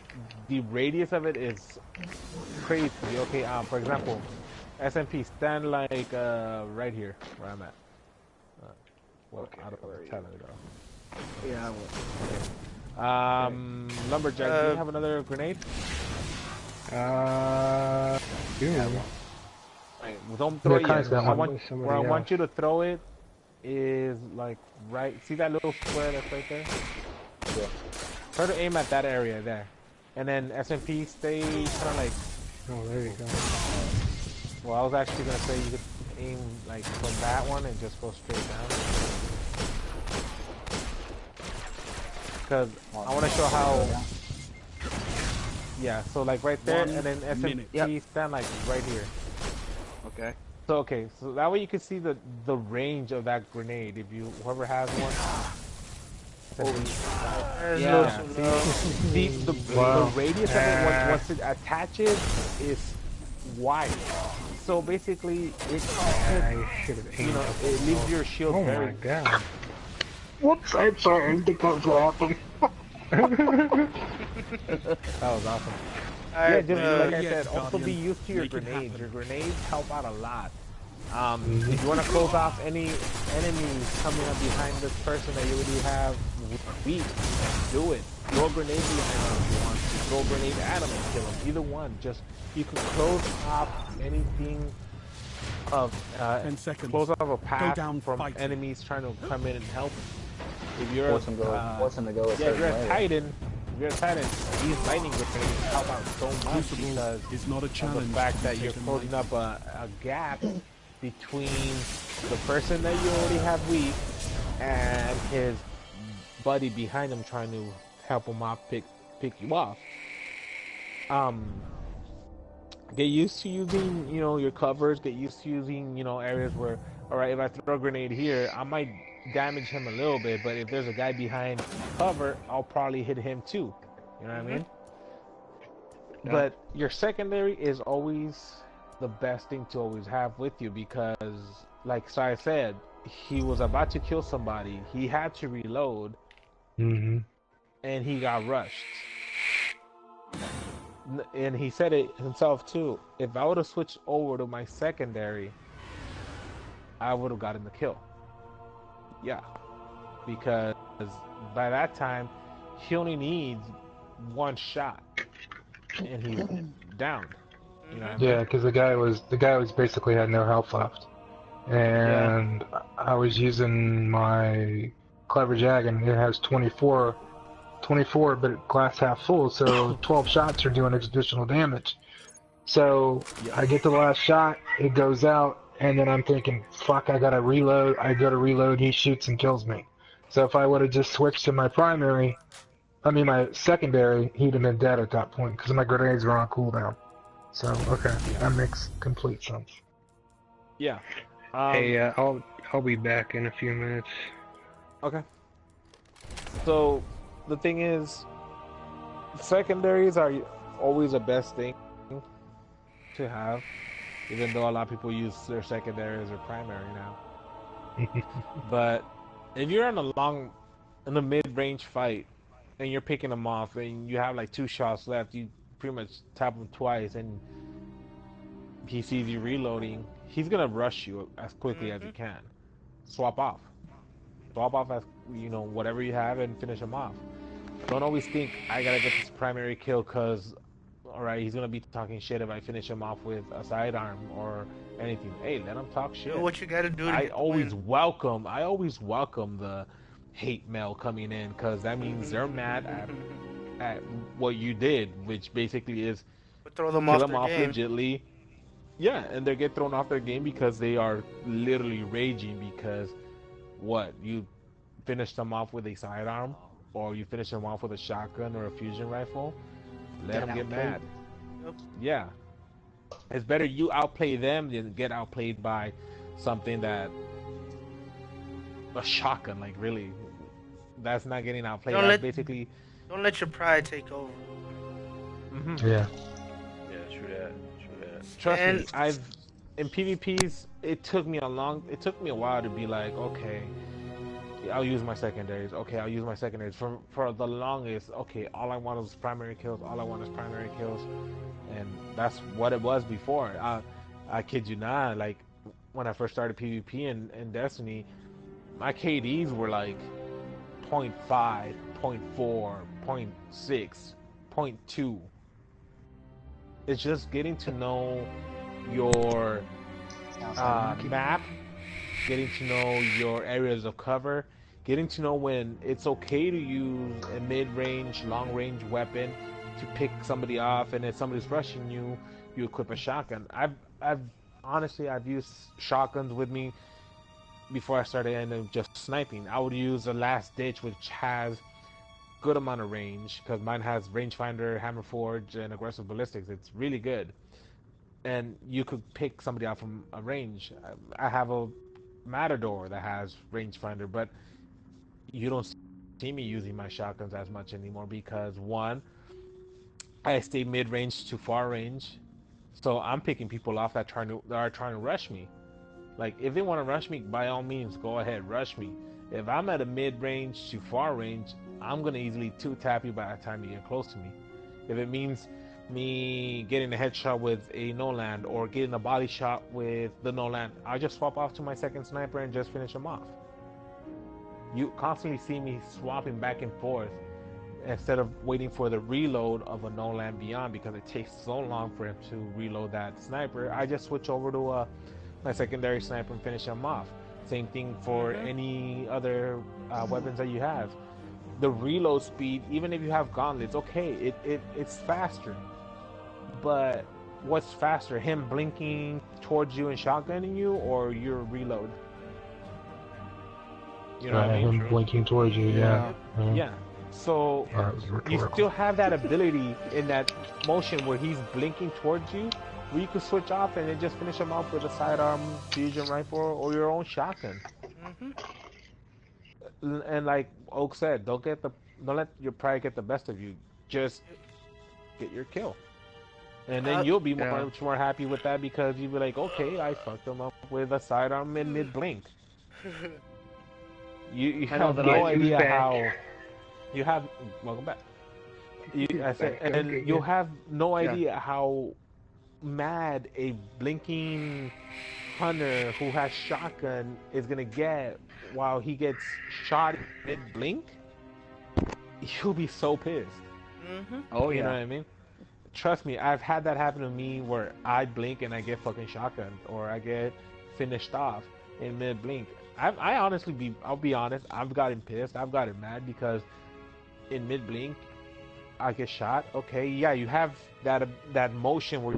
the radius of it is crazy. Okay, for example, SMP stand like right here where I'm at. Out of the telling though. Yeah, I will. Lumberjack, do you have another grenade? Yeah. Don't throw it yet. I want you to throw it is like right. See that little square that's right there? Yeah. Try to aim at that area there, and then SMP stay kind of like. Oh, there you go. Well, I was actually gonna say you could aim like from that one and just go straight down. Because I want to show how. Yeah, so like right there, and then SMP stand like right here. Okay. So so that way you can see the range of that grenade. If whoever has one. Yeah. See, the radius of it once it attaches is wide. So basically, it leaves your shield very. Oh my god. Whoops, I'm sorry, I didn't think that was what happened. That was awesome. Alright, just like I said, also be used to your grenades. Your grenades help out a lot. If you want to close off any enemies coming up behind this person that you already have weak, do it. Throw a grenade behind them if you want to. Throw a grenade at them and kill them. Either one. Just, you can close off anything of, 10 seconds. close off a path from fight. enemies trying to come in and help. If you're Force them to go a if you're a Titan, these lightning grenades help out so much because it's not a challenge of the fact that you're closing up a gap between the person that you already have weak and his buddy behind him trying to help him out pick you off. Get used to using, your covers, get used to using, areas where, alright, if I throw a grenade here, I might damage him a little bit, but if there's a guy behind cover, I'll probably hit him too. You know what I mean? Yeah. But your secondary is always the best thing to always have with you because, like Sai said, he was about to kill somebody. He had to reload, and he got rushed. And he said it himself too. If I would have switched over to my secondary, I would have gotten the kill. Yeah, because by that time, he only needs one shot, and he's down. You know what I mean? Yeah, because the guy was basically had no health left, and I was using my Clever Jag, and it has 24, but glass half full, so 12 shots are doing additional damage. So I get the last shot, it goes out. And then I'm thinking, fuck, I gotta reload. I go to reload, he shoots and kills me. So if I would have just switched to my my secondary, he'd have been dead at that point because my grenades were on cooldown. So, okay, that makes complete sense. Yeah. Hey, I'll be back in a few minutes. Okay. So, the thing is, secondaries are always the best thing to have. Even though a lot of people use their secondary as their primary now. But if you're in a mid-range fight, and you're picking them off, and you have like 2 shots left, you pretty much tap him twice, and he sees you reloading, he's gonna rush you as quickly as he can. Swap off as whatever you have and finish him off. Don't always think I gotta get this primary kill because. Alright, he's gonna be talking shit if I finish him off with a sidearm or anything. Hey, let him talk shit. Do what you gotta do. I always welcome the hate mail coming in, because that means they're mad at what you did, which basically is But throw them kill off them their off game. legitly. Yeah, and they get thrown off their game because they are literally raging because what, you finish them off with a sidearm, or you finish them off with a shotgun or a fusion rifle. Let them get mad. Yep. Yeah, it's better you outplay them than get outplayed by something that a shotgun. Like, really, that's not getting outplayed. That's basically. Don't let your pride take over. Yeah. Yeah, true that. True that. Trust me, in PvPs, it took me a while to be like, okay, I'll use my secondaries. Okay, I'll use my secondaries. For the longest, okay, all I want is primary kills. All I want is primary kills, and that's what it was before. I kid you not. Like, when I first started PvP in Destiny, my KDs were like 0.5, 0.4, 0.6, 0.2. It's just getting to know your map, getting to know your areas of cover, getting to know when it's okay to use a mid-range, long-range weapon to pick somebody off, and if somebody's rushing you, you equip a shotgun. I've honestly used shotguns with me before I started ending up just sniping. I would use the Last Ditch, which has good amount of range, because mine has rangefinder, hammer forge, and aggressive ballistics. It's really good, and you could pick somebody out from a range. I have a Matador that has rangefinder, but you don't see me using my shotguns as much anymore because, one, I stay mid-range to far range, so I'm picking people off that are trying to rush me. Like, if they want to rush me, by all means, go ahead, rush me. If I'm at a mid-range to far range, I'm going to easily two-tap you by the time you get close to me. If it means me getting a headshot with a no-land or getting a body shot with the no-land, I'll just swap off to my second sniper and just finish him off. You constantly see me swapping back and forth instead of waiting for the reload of a no-land beyond, because it takes so long for him to reload that sniper. I just switch over to my secondary sniper and finish him off. Same thing for any other weapons that you have. The reload speed, even if you have gauntlets, okay, it's faster. But what's faster, him blinking towards you and shotgunning you, or your reload? You know what I mean? Him blinking towards you, yeah. Yeah. So you still have that ability in that motion where he's blinking towards you, where you could switch off and then just finish him off with a sidearm fusion rifle or your own shotgun. And like Oak said, don't let your pride get the best of you. Just get your kill, and then you'll be much more happy with that, because you'll be like, okay, I fucked him up with a sidearm and mid blink. You have no idea how. You have welcome back. You'll have no idea how mad a blinking hunter who has shotgun is gonna get while he gets shot mid blink. You'll be so pissed. Oh, you know what I mean? Trust me, I've had that happen to me where I blink and I get fucking shotgun, or I get finished off in mid blink. I'll be honest, I've gotten pissed, I've gotten mad, because in mid blink I get shot. Okay, yeah, you have that motion where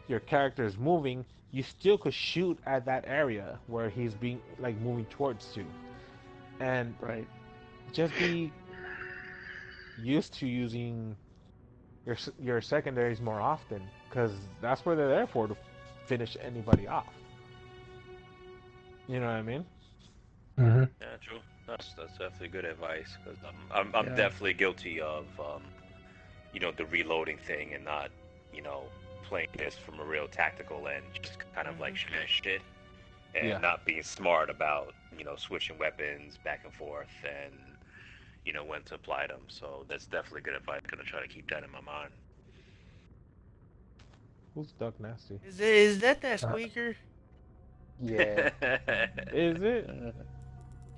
your character is moving. You still could shoot at that area where he's being like moving towards you, and just be used to using your secondaries more often, because that's what they're there for, to finish anybody off. You know what I mean? Yeah, true. That's definitely good advice, because I'm definitely guilty of the reloading thing, and not playing this from a real tactical end, just kind of like shit, and not being smart about switching weapons back and forth, and when to apply them. So that's definitely good advice. I'm gonna try to keep that in my mind. Who's Duck Nasty? Is that squeaker? Yeah. Is it?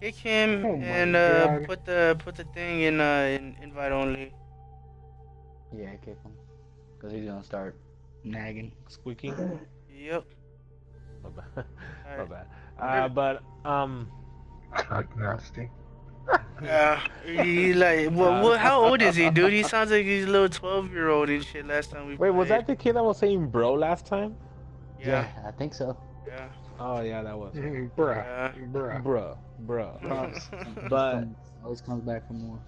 Kick him and put the thing in invite only. Yeah, kick him, cause he's gonna start nagging, squeaking. Yep. My bad. But Duck Nasty. Yeah, he like, how old is he, dude? He sounds like he's a little 12-year-old and shit. Last time we Wait, was played. that the kid that was saying bro last time? Yeah, I think so. yeah, Oh yeah, that was it. Bruh. yeah. Bruh. Bruh. Props. But Always comes back for more.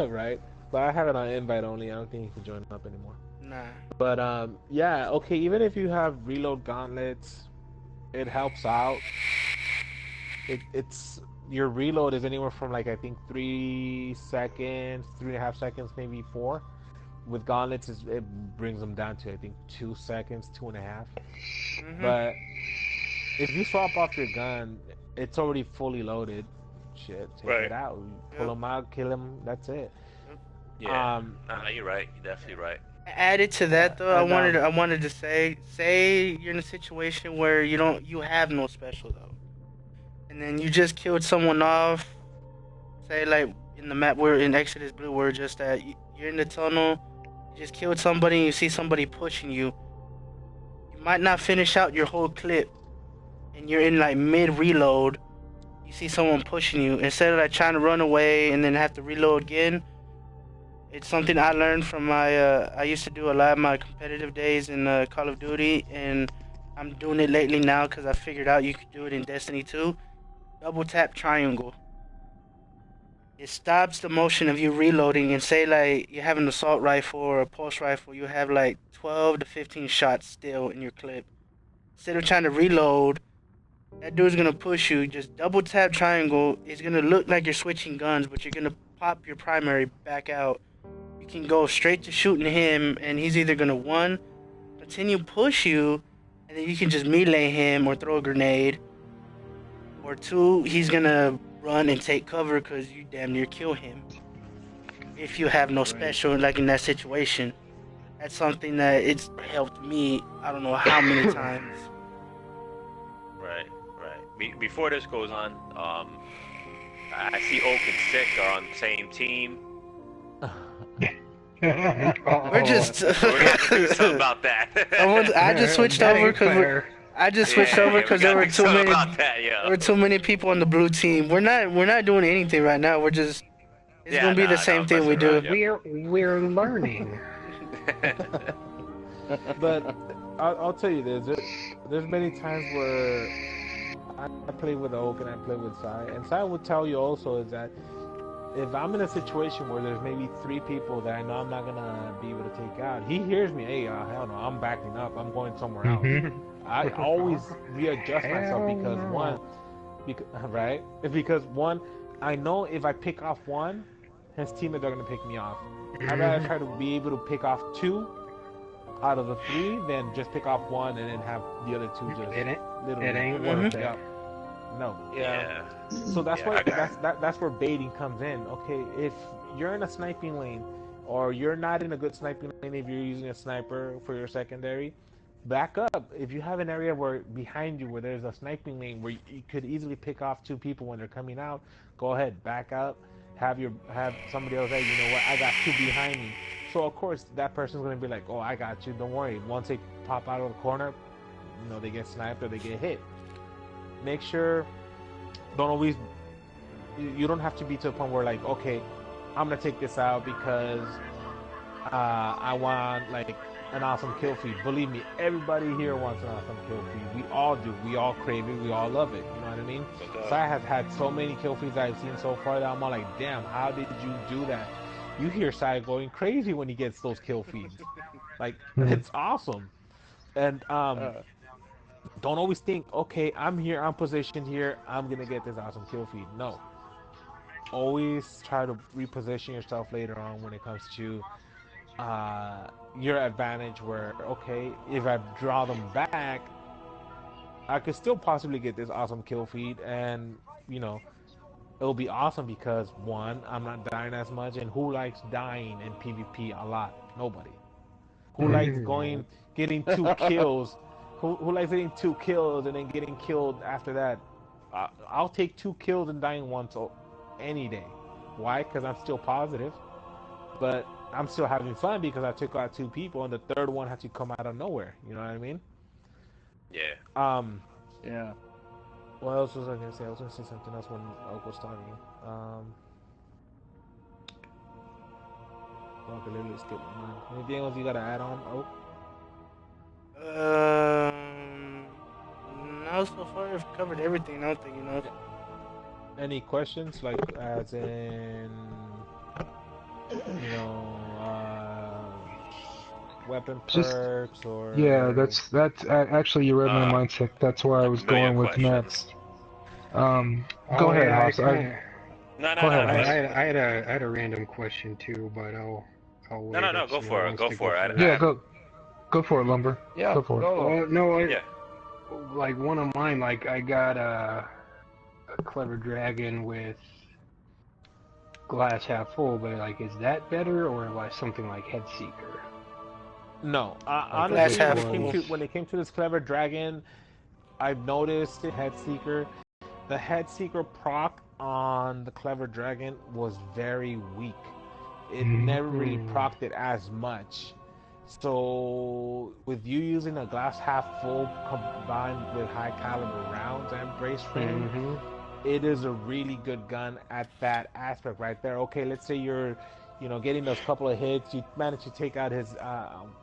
right. But I have it on invite only. I don't think you can join up anymore. Nah. But yeah, okay. Even if you have reload gauntlets, it helps out. It's your reload is anywhere from like I think 3 seconds, 3.5 seconds, maybe 4. With gauntlets, it brings them down to I think 2 seconds, 2.5. But if you swap off your gun, it's already fully loaded. Shit, take it out. Pull him out, kill him. That's it. Yeah. You're right. You're definitely right. Added to that though, I wanted to say you're in a situation where you have no special though, and then you just killed someone off. Say like in the map we're in Exodus Blue, where just that you're in the tunnel, you just killed somebody, and you see somebody pushing you. You might not finish out your whole clip, and you're in like mid reload. You see someone pushing you, instead of like trying to run away and then have to reload again. It's something I learned from I used to do a lot of my competitive days in Call of Duty, and I'm doing it lately now because I figured out you could do it in Destiny 2. Double tap triangle. It stops the motion of you reloading, and say like you have an assault rifle or a pulse rifle, you have like 12 to 15 shots still in your clip. Instead of trying to reload, that dude's gonna push you. Just double tap triangle. It's gonna look like you're switching guns, but you're gonna pop your primary back out. You can go straight to shooting him, and he's either gonna continue push you, and then you can just melee him or throw a grenade, or 2, he's gonna run and take cover because you damn near kill him. If you have no special, like in that situation, that's something that it's helped me. I don't know how many times. Right. Before this goes on, I see Oak and Sick are on the same team. We're just. We're gonna have to do something about that. I just switched over because there were too many. There were too many people on the blue team. We're not doing anything right now. We're just. It's gonna be the same thing we do. We're learning. But I'll tell you this. There's many times where I play with Oak and I play with Sai, and Sai would tell you also is that if I'm in a situation where there's maybe 3 people that I know I'm not gonna be able to take out, he hears me. Hey, hell no, I'm backing up. I'm going somewhere else. I always readjust myself because one, I know if I pick off one, his teammates are gonna pick me off. I'd rather try to be able to pick off 2 out of the 3 than just pick off 1 and then have the other 2 just it ain't worth it. No. Yeah. So that's that's where baiting comes in. Okay, if you're in a sniping lane, or you're not in a good sniping lane, if you're using a sniper for your secondary, back up. If you have an area where behind you where there's a sniping lane where you could easily pick off 2 people when they're coming out, go ahead, back up. Have somebody else. Hey, you know what? I got 2 behind me. So of course that person's gonna be like, oh, I got you. Don't worry. Once they pop out of the corner, they get sniped or they get hit. Make sure, you don't have to be to the point where like, okay, I'm gonna take this out because I want like an awesome kill feed. Believe me, everybody here wants an awesome kill feed. We all do. We all crave it. We all love it. You know what I mean? So I have had so many kill feeds I've seen so far that I'm all like, damn, how did you do that? You hear Sai going crazy when he gets those kill feeds. Like, it's awesome. And don't always think, okay, I'm here, I'm positioned here, I'm gonna get this awesome kill feed. No. Always try to reposition yourself later on when it comes to your advantage where, okay, if I draw them back, I could still possibly get this awesome kill feed, and, it'll be awesome because, 1, I'm not dying as much, and who likes dying in PvP a lot? Nobody. Who likes getting 2 kills? Who likes getting 2 kills and then getting killed after that? I'll take 2 kills and dying once any day. Why? Because I'm still positive, but I'm still having fun because I took out 2 people and the third one had to come out of nowhere. You know what I mean? Yeah. Yeah. What else was I gonna say? I was gonna say something else when Oak was talking. so I can literally skip mine. Anything else you gotta add on? Oh, No, so far I've covered everything. I don't think any questions? Like, as in, you know, weapon Just perks or... yeah, that's actually you read my mindset. That's where I was going with questions. next. Go ahead, yeah, Haas. No, Go ahead, I Haas. had a random question too, but I'll wait. No, go for it. Go for it. Yeah, go for it, Lumber. Yeah, Go for it. Well, no, Yeah. like one of mine, like I got a clever dragon with glass half full, but like, is that better or like something like head seeker? No, Glass honestly, half when it came to this clever dragon, I've noticed the head seeker. The head seeker proc on the clever dragon was very weak. It never really procced it as much. So with you using a glass half full combined with high caliber rounds and brace frame, it is a really good gun at that aspect right there. Okay, let's say you're, you know, getting those couple of hits, you manage to take out his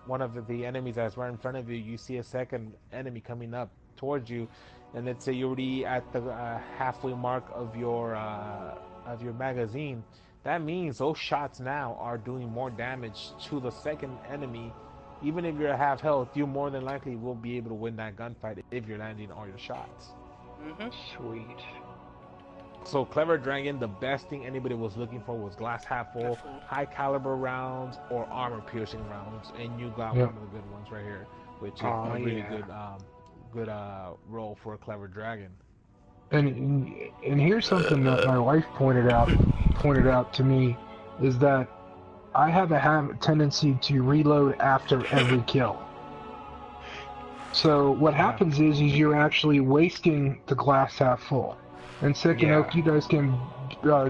one of the enemies that's right in front of you. You see a second enemy coming up towards you, and let's say you're already at the halfway mark of your magazine. That means those shots now are doing more damage to the second enemy. Even if you're at half health, you more than likely will be able to win that gunfight if you're landing all your shots. Sweet. So Clever Dragon, the best thing anybody was looking for was glass half full, high caliber rounds, or armor piercing rounds, and you got one of the good ones right here, which is a really good role for a Clever Dragon. And here's something that my wife pointed out to me, is that I have a tendency to reload after every kill. So what happens is you're actually wasting the glass half full. And second, Oak, you guys can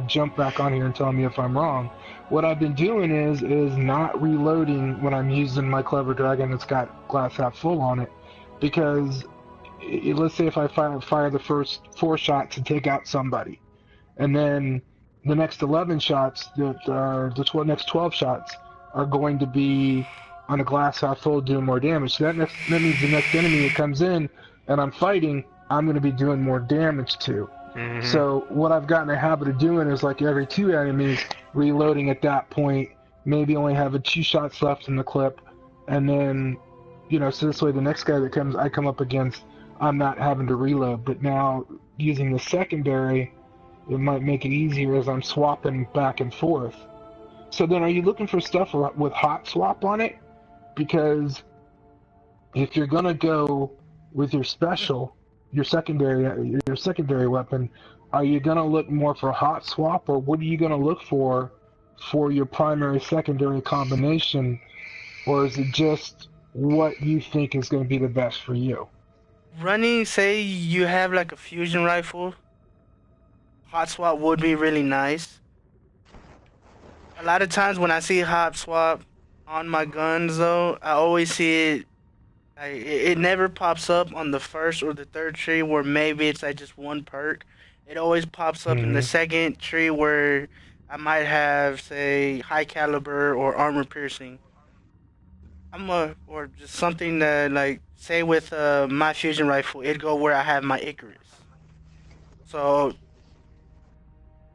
jump back on here and tell me if I'm wrong. What I've been doing is not reloading when I'm using my Clever Dragon that's got glass half full on it, because let's say if I fire the first 4 shots to take out somebody, and then the next 11 shots, the next 12 shots are going to be on a glass half full doing more damage. So that means the next enemy that comes in and I'm fighting, I'm going to be doing more damage to. So what I've gotten a habit of doing is, like, every 2 enemies, reloading at that point, maybe only having 2 shots left in the clip, and then, you know, so this way the next guy that I come up against, I'm not having to reload. But now using the secondary, it might make it easier as I'm swapping back and forth. So then, are you looking for stuff with hot swap on it? Because if you're gonna go with your special, your secondary weapon, are you gonna look more for hot swap, or what are you gonna look for your primary secondary combination, or is it just what you think is gonna be the best for you? Running, say you have like a fusion rifle, hot swap would be really nice. A lot of times when I see hot swap on my guns, though, I always see it. It never pops up on the first or the third tree where maybe it's like just one perk. It always pops up in the second tree where I might have, say, high caliber or armor piercing. Or just something that, like, say with my fusion rifle, it'd go where I have my Icarus. So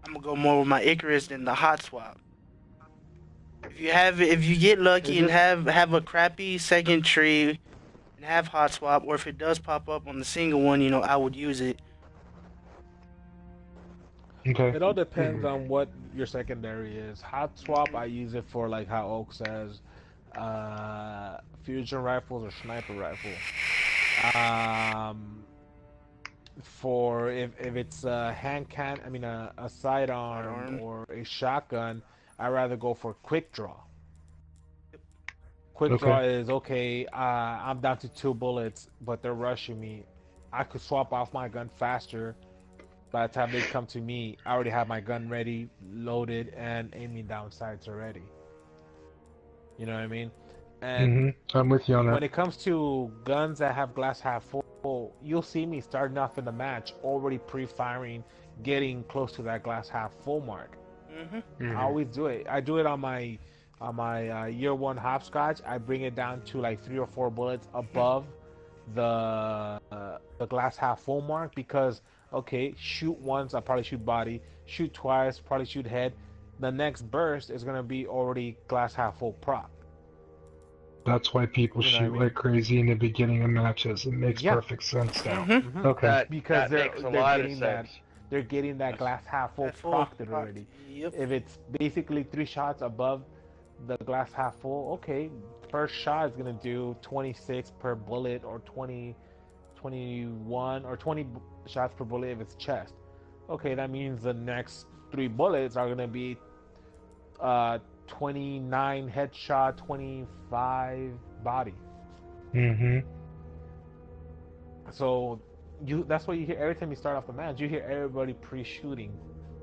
I'm gonna go more with my Icarus than the hot swap. If you get lucky and have a crappy second tree and have hot swap, or if it does pop up on the single one, you know, I would use it. Okay. It all depends on what your secondary is. Hot swap, I use it for, like how Oak says, fusion rifles or sniper rifle. For if it's a a sidearm or a shotgun, I rather go for quick draw. Quick draw is okay. I'm down to 2 bullets, but they're rushing me. I could swap off my gun faster. By the time they come to me, I already have my gun ready, loaded, and aiming down sights already. You know what I mean? And I'm with you on that. when it comes to guns that have glass half full, you'll see me starting off in the match already pre-firing, getting close to that glass half full mark. I always do it. I do it on my on my year 1 hopscotch, I bring it down to like 3 or 4 bullets above the glass half full mark, because okay, shoot once, I probably shoot body, shoot twice, probably shoot head. The next burst is gonna be already glass half full proc. That's why people You know what I shoot mean? like crazy in the beginning of matches. It makes Yeah. perfect sense now. Mm-hmm. Okay. Because that makes a lot of getting sense. they're getting that glass half full Half full procced proc. already. Yep. If it's basically 3 shots above the glass half full, okay, first shot is gonna do 26 per bullet, or 20, 21, or 20 shots per bullet if it's chest. Okay, that means the next 3 bullets are gonna be 29 headshot, 25 body. Mm-hmm. So that's what you hear every time you start off the match. You hear everybody pre-shooting.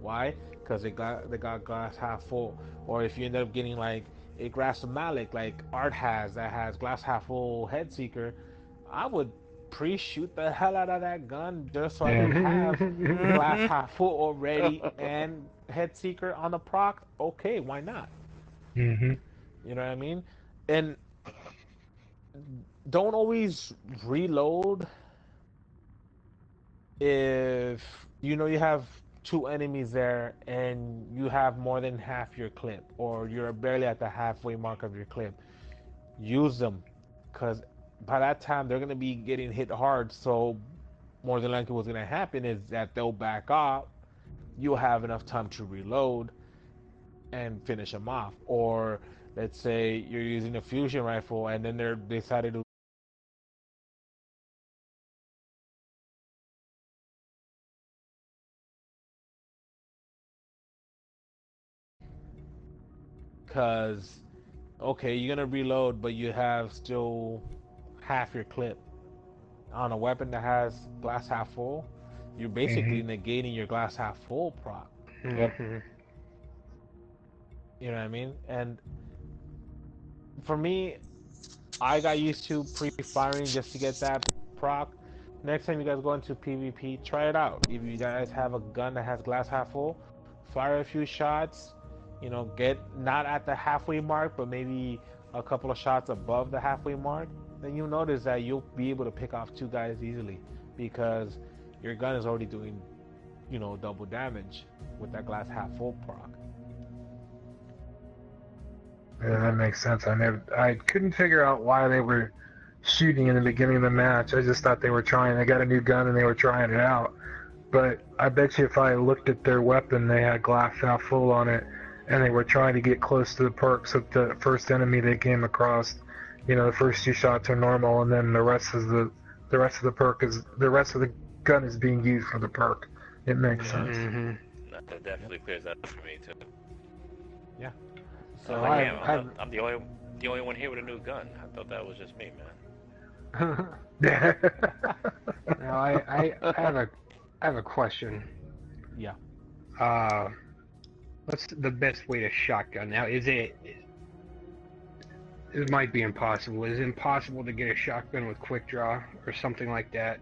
Why? Because they got glass half full. Or if you end up getting like a glass Malik like Art has, that has glass half full head seeker, I would pre-shoot the hell out of that gun just so I can have glass half full already and head seeker on the proc. Okay, why not? Mm-hmm. You know what I mean? And don't always reload if you know you have 2 enemies there and you have more than half your clip, or you're barely at the halfway mark of your clip. Use them, because by that time they're going to be getting hit hard. So more than likely what's going to happen is that they'll back off. You'll have enough time to reload and finish them off. Or let's say you're using a fusion rifle and then they decided to because okay, you're gonna reload, but you have still half your clip on a weapon that has glass half full. You're basically negating your glass half full proc. Yep. You know what I mean? And for me, I got used to pre-firing just to get that proc. Next time you guys go into PvP, try it out. If you guys have a gun that has glass half full, fire a few shots. You know, get not at the halfway mark, but maybe a couple of shots above the halfway mark. Then you'll notice that you'll be able to pick off 2 guys easily, because your gun is already doing, you know, double damage with that glass half full proc. Yeah, that makes sense. I couldn't figure out why they were shooting in the beginning of the match. I just thought they got a new gun and they were trying it out. But I bet you if I looked at their weapon, they had glass half full on it, and they were trying to get close to the perks of the first enemy they came across. You know, the first 2 shots are normal, and then the rest of the gun is being used for the perk. It makes sense. That definitely clears that up for me too. Yeah. So I'm the only one here with a new gun. I thought that was just me, man. Now I have a question. Yeah. What's the best way to shotgun? Now, it might be impossible. Is it impossible to get a shotgun with quick draw or something like that?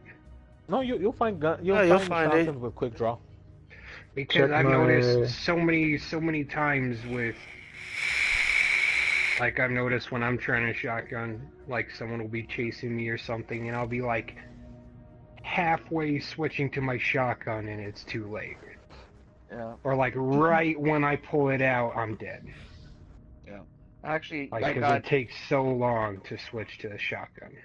No, you'll find You'll find shotguns with quick draw. Because I've noticed so many times with, like, I've noticed when I'm trying to shotgun, like someone will be chasing me or something, and I'll be like halfway switching to my shotgun and it's too late. Yeah. Or like right when I pull it out, I'm dead. Yeah. Actually, Like, because it takes so long to switch to the shotgun.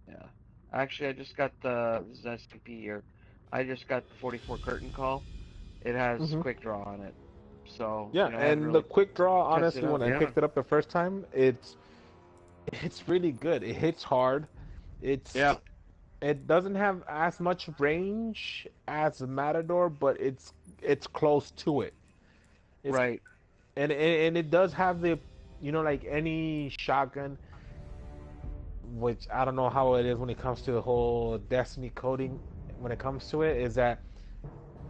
Yeah. Actually, I just got this is SMP here. I just got the 44 curtain call. It has quick draw on it. So yeah, you know, and really the quick draw, honestly, out, when I picked it up the first time, it's really good. It hits hard. It doesn't have as much range as Matador, but it's close to it. Right. And it does have the, you know, like any shotgun, which I don't know how it is when it comes to the whole Destiny coding. When it comes to it, is that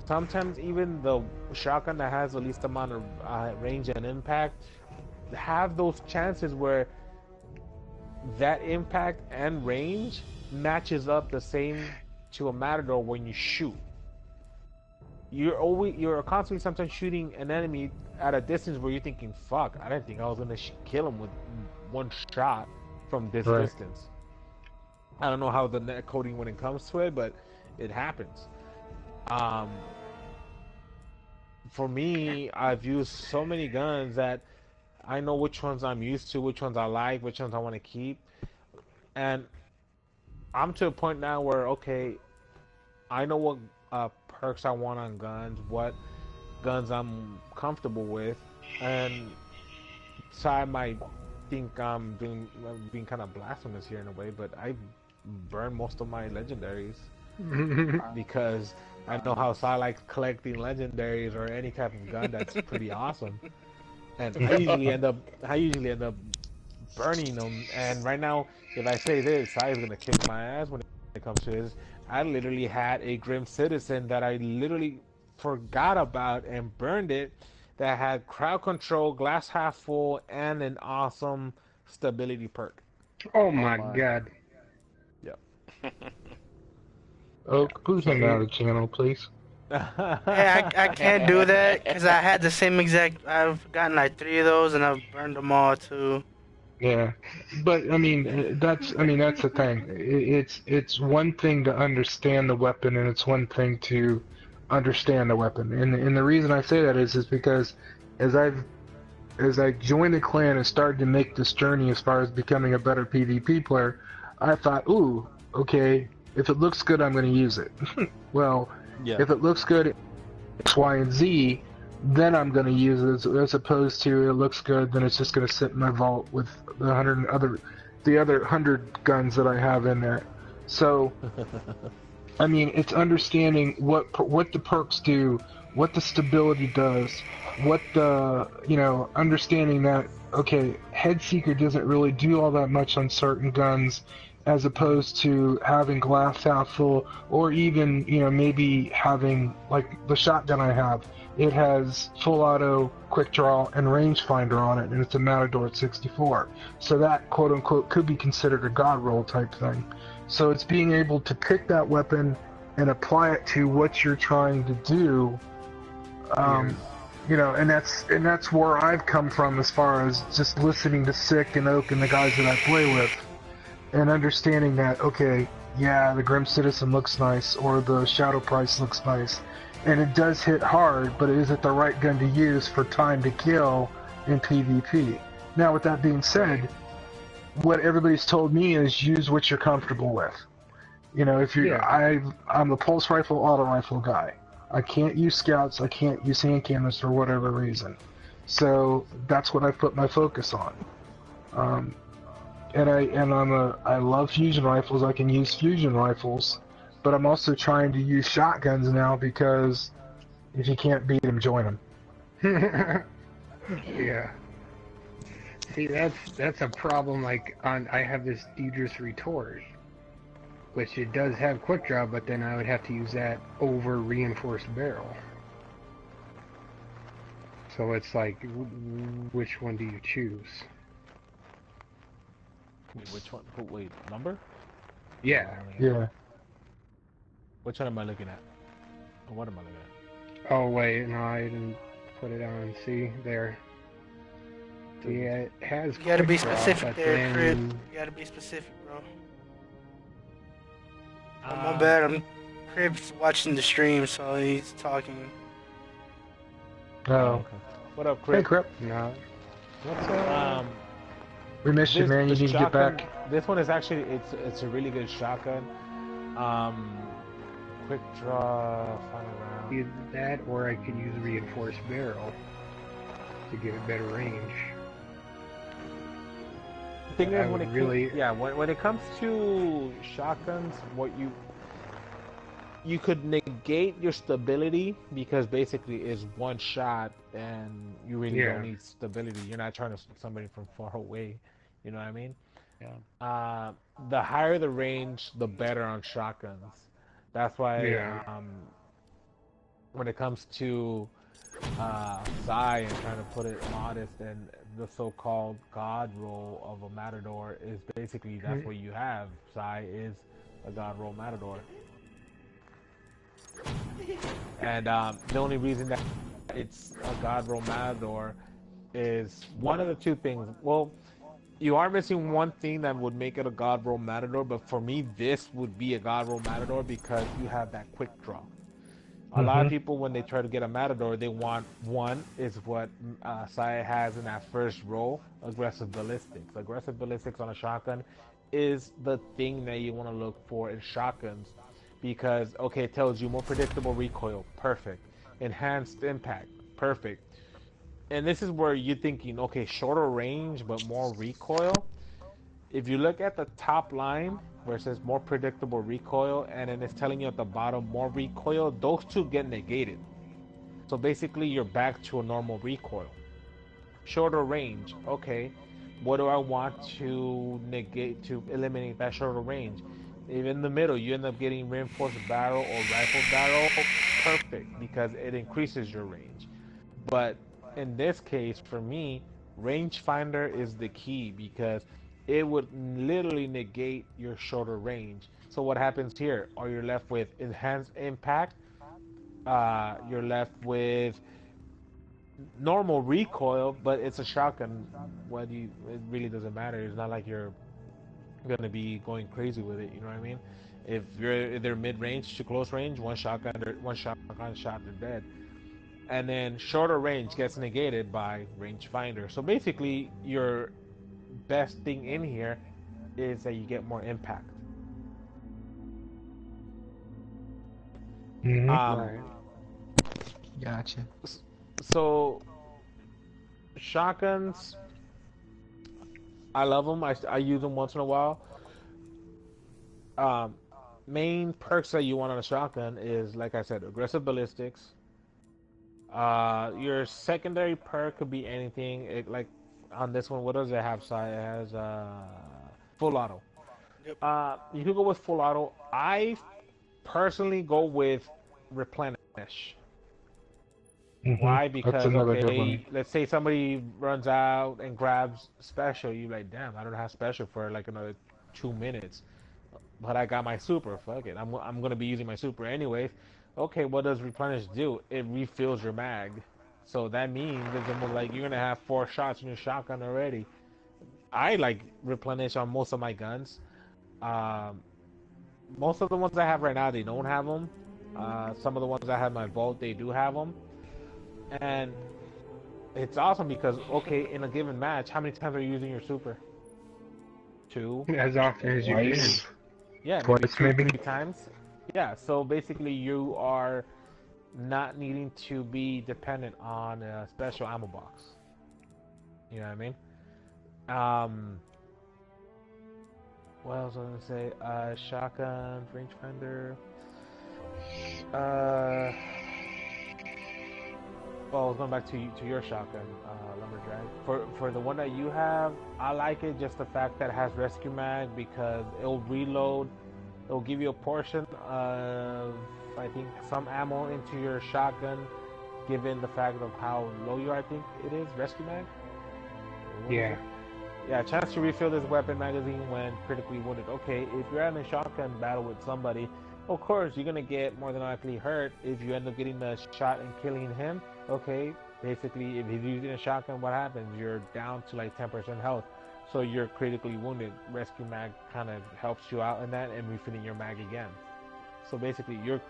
sometimes even the shotgun that has the least amount of range and impact have those chances where that impact and range matches up the same to a Matador when you shoot. you're constantly sometimes shooting an enemy at a distance where you're thinking, "Fuck, I didn't think I was gonna kill him with one shot from this Right. distance." I don't know how the net coding when it comes to it, but it happens. Um, for me, I've used so many guns that I know which ones I'm used to, which ones I like, which ones I want to keep, and I'm to a point now where okay, I know what perks I want on guns, what guns I'm comfortable with, and so I might think I'm being kind of blasphemous here in a way, but I burn most of my legendaries because I know how I like collecting legendaries or any type of gun that's pretty awesome, and I usually end up burning them. And right now, if I say this, I is gonna kick my ass when it comes to this. I literally had a Grim Citizen that I literally forgot about and burned it. That had crowd control, glass half full, and an awesome stability perk. Oh my god. Yep. Oak, please hang out of the channel, please. Yeah, I can't do that because I had the same exact. I've gotten like 3 of those and I've burned them all too. Yeah, but I mean that's the thing. It's one thing to understand the weapon, and it's one thing to understand the weapon. And the reason I say that is because as I joined the clan and started to make this journey as far as becoming a better PvP player, I thought, ooh, okay, if it looks good, I'm going to use it. Well, Yeah. if it looks good, X, Y, and Z, then I'm going to use it as opposed to it looks good, then it's just going to sit in my vault with the other 100 guns that I have in there. So, I mean, it's understanding what the perks do, what the stability does, what the, understanding that, okay, Headseeker doesn't really do all that much on certain guns, as opposed to having glass half full, or even, maybe having, like, the shotgun I have. It has full auto, quick draw, and rangefinder on it, and it's a Matador at 64. So that, quote-unquote, could be considered a god roll type thing. So it's being able to pick that weapon and apply it to what you're trying to do, and that's where I've come from as far as just listening to Sick and Oak and the guys that I play with, and understanding that, okay, yeah, the Grim Citizen looks nice, or the Shadow Price looks nice, and it does hit hard, but is it the right gun to use for time to kill in PvP? Now, with that being said, what everybody's told me is use what you're comfortable with. If you, I'm a pulse rifle, auto rifle guy. I can't use scouts, I can't use hand cannons for whatever reason. So that's what I put my focus on. I love fusion rifles. I can use fusion rifles, but I'm also trying to use shotguns now because if you can't beat them, join them. Yeah. See, that's a problem. Like I have this Deidre's Retort, which it does have quick draw, but then I would have to use that over reinforced barrel. So it's like, which one do you choose? Wait, which one? Oh, wait, number? Yeah. Yeah. Which one am I looking at? Or what am I looking at? Oh wait, no, I didn't put it on. See there. Yeah, it has. You gotta be quick draw, specific but there, then- Crib. You gotta be specific, bro. My bad. Crib's watching the stream, so he's talking. Oh. Okay. What up, Chris? Hey, Crip. No. What's up? We missed you, man. You need to get shotgun, back. This one is actually it's a really good shotgun. Quick draw, final round. Either that, or I could use a reinforced barrel to give it better range. The thing I is, would really- when it comes to shotguns, what you could negate your stability because basically it's one shot and you really don't need stability. You're not trying to shoot somebody from far away. You know what I mean? Yeah. The higher the range, the better on shotguns. That's why when it comes to Psy and trying to put it modest, and the so-called god roll of a Matador is basically that's what you have. Psy is a god roll Matador. And the only reason that it's a God Roll Matador is one of the two things. Well, you are missing one thing that would make it a God Roll Matador, but for me, this would be a God Roll Matador because you have that quick draw. A lot of people, when they try to get a Matador, they want one is what Saya has in that first roll, aggressive ballistics. Aggressive ballistics on a shotgun is the thing that you want to look for in shotguns because, okay, it tells you more predictable recoil, perfect. Enhanced impact, perfect. And this is where you're thinking, okay, shorter range but more recoil. If you look at the top line where it says more predictable recoil and then it's telling you at the bottom more recoil, those two get negated. So basically you're back to a normal recoil. Shorter range, okay, what do I want to negate to eliminate that shorter range? If in the middle you end up getting reinforced barrel or rifle barrel, perfect because it increases your range. But in this case, for me, rangefinder is the key because it would literally negate your shorter range. So what happens here? Are you left with enhanced impact? You're left with normal recoil, but it's a shotgun. It really doesn't matter. It's not like you're gonna be going crazy with it. You know what I mean? If you're either mid range to close range, one shotgun shot, they're dead. And then shorter range gets negated by rangefinder. So basically, your best thing in here is that you get more impact. Right. Gotcha. So shotguns, I love them. I use them once in a while. Main perks that you want on a shotgun is, like I said, aggressive ballistics. Your secondary perk could be anything. Like on this one, what does it have? It has full auto. Yep. You could go with full auto. I personally go with replenish. Why? That's Because another good okay, one. let's say somebody runs out and grabs special. You like, damn, I don't have special for like another 2 minutes, but I got my super. Fuck it, I'm gonna be using my super anyways. Okay, what does replenish do? It refills your mag, so that means it's almost like you're gonna have 4 shots in your shotgun already. I like replenish on most of my guns. Um, Most of the ones I have right now, they don't have them. Some of the ones I have in my vault, they do have them. And it's awesome because, okay, in a given match, how many times are you using your super? 2? As often as you can. Twice. Yeah, maybe Twice, 2, maybe. 3 times. Yeah, so basically you are not needing to be dependent on a special ammo box. You know what I mean? What else was I gonna say? Shotgun, rangefinder. Well, going back to your shotgun, lumberjack. For the one that you have, I like it just the fact that it has rescue mag because it'll reload. It'll give you a portion of, I think, some ammo into your shotgun, given the fact of how low you are. I think it is rescue mag. Yeah. Yeah, chance to refill this weapon magazine when critically wounded. Okay, if you're in a shotgun battle with somebody, of course you're gonna get more than likely hurt if you end up getting the shot and killing him. Okay, basically if he's using a shotgun, what happens? You're down to like 10% health, so you're critically wounded. Rescue mag kind of helps you out in that and refilling your mag again. So basically you're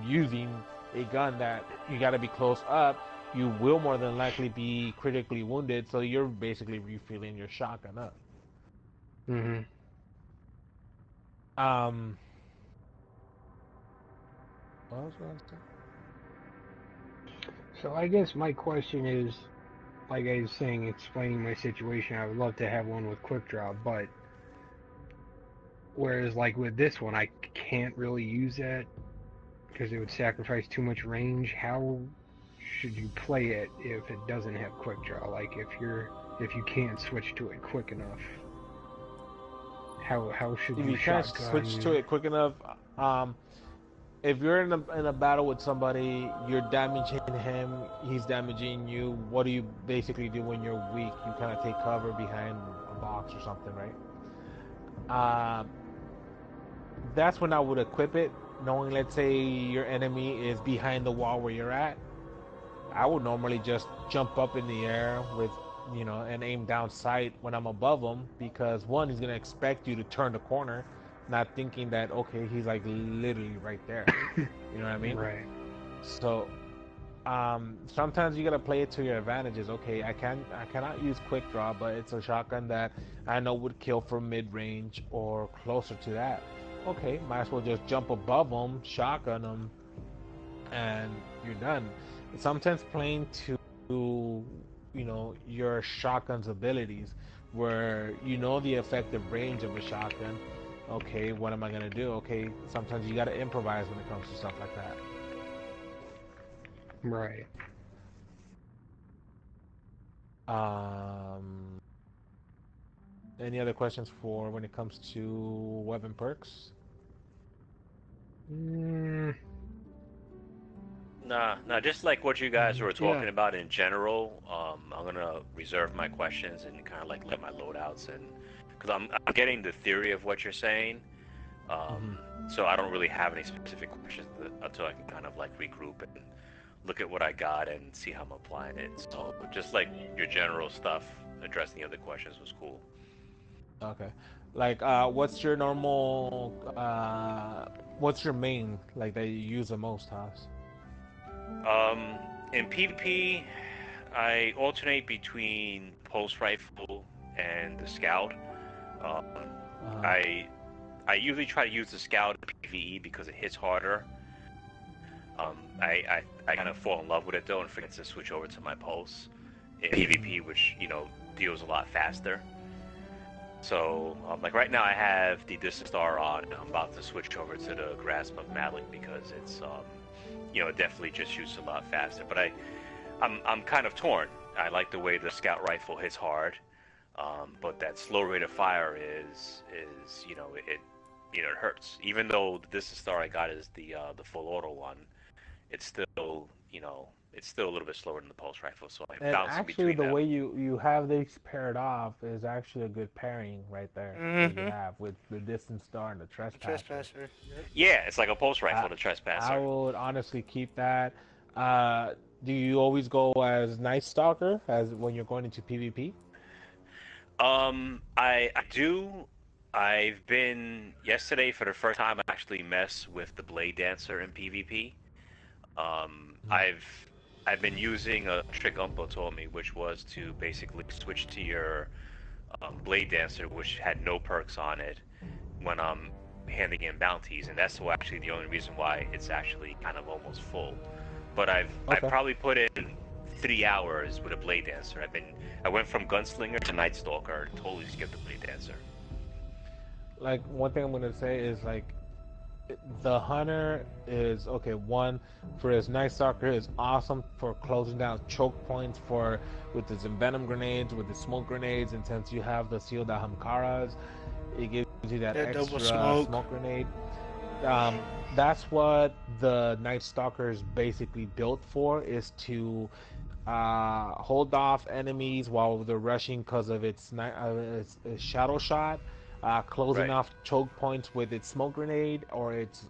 using a gun that you gotta be close up. You will more than likely be critically wounded, so you're basically refilling your shotgun up. Mhm. What else was I So I guess my question is, like I was saying, explaining my situation, I would love to have one with quick draw, but whereas like with this one, I can't really use that because it would sacrifice too much range. How should you play it if it doesn't have quick draw? Like if you can't switch to it quick enough, how should If you you can't shotgun? switch to it quick enough, if you're in a battle with somebody, you're damaging him, he's damaging you. What do you basically do when you're weak? You kind of take cover behind a box or something, right? That's when I would equip it. knowing, let's say, your enemy is behind the wall where you're at, I would normally just jump up in the air with, and aim down sight when I'm above him, because one, he's gonna expect you to turn the corner, not thinking that, okay, he's like literally right there. You know what I mean? Right. So sometimes you gotta play it to your advantages. Okay, I cannot use quick draw, but it's a shotgun that I know would kill from mid range or closer to that. Okay, might as well just jump above them, shotgun them, and you're done. Sometimes playing to your shotgun's abilities, where the effective range of a shotgun. Okay, what am I gonna do? Okay, sometimes you gotta improvise when it comes to stuff like that. Right. Any other questions for when it comes to weapon perks? Nah, just like what you guys were talking about in general. I'm gonna reserve my questions and kind of like let my loadouts in, because I'm getting the theory of what you're saying. So I don't really have any specific questions until I can kind of like regroup and look at what I got and see how I'm applying it. So just like your general stuff, addressing the other questions was cool. Okay. Like, what's your normal, what's your main, like, that you use the most, Haas? In PvP, I alternate between pulse rifle and the scout. I usually try to use the scout in PvE because it hits harder. I kind of fall in love with it though and forget to switch over to my pulse in PvP, which deals a lot faster. So like right now I have the distance star on. I'm about to switch over to the grasp of Malik because it's it definitely just shoots a lot faster. But I'm kind of torn. I like the way the scout rifle hits hard, but that slow rate of fire is it hurts. Even though the distance star I got is the full auto one, it's still it's still a little bit slower than the pulse rifle. So I'm bouncing between them. Actually, the way you have these paired off is actually a good pairing right there. That you have with the distance star and the trespasser. Yeah, it's like a pulse rifle, the trespasser. I would honestly keep that. Do you always go as Night Stalker as when you're going into PvP? I do. I've been yesterday for the first time. I actually mess with the Blade Dancer in PvP. I've been using a trick Uncle told me, which was to basically switch to your Blade Dancer, which had no perks on it when I'm handing in bounties, and that's actually the only reason why it's actually kind of almost full. But I've probably put in 3 hours with a Blade Dancer. I went from Gunslinger to Night Stalker. Totally skipped the Blade Dancer. Like, one thing I'm gonna say is, like, the Hunter is okay. One, for his Night Stalker, is awesome for closing down choke points with his envenom grenades, with the smoke grenades, and since you have the sealed Ahamkaras, it gives you that extra smoke grenade. That's what the Night Stalker is basically built for, is to hold off enemies while they're rushing because of its shadow shot. Closing off choke points with its smoke grenade or its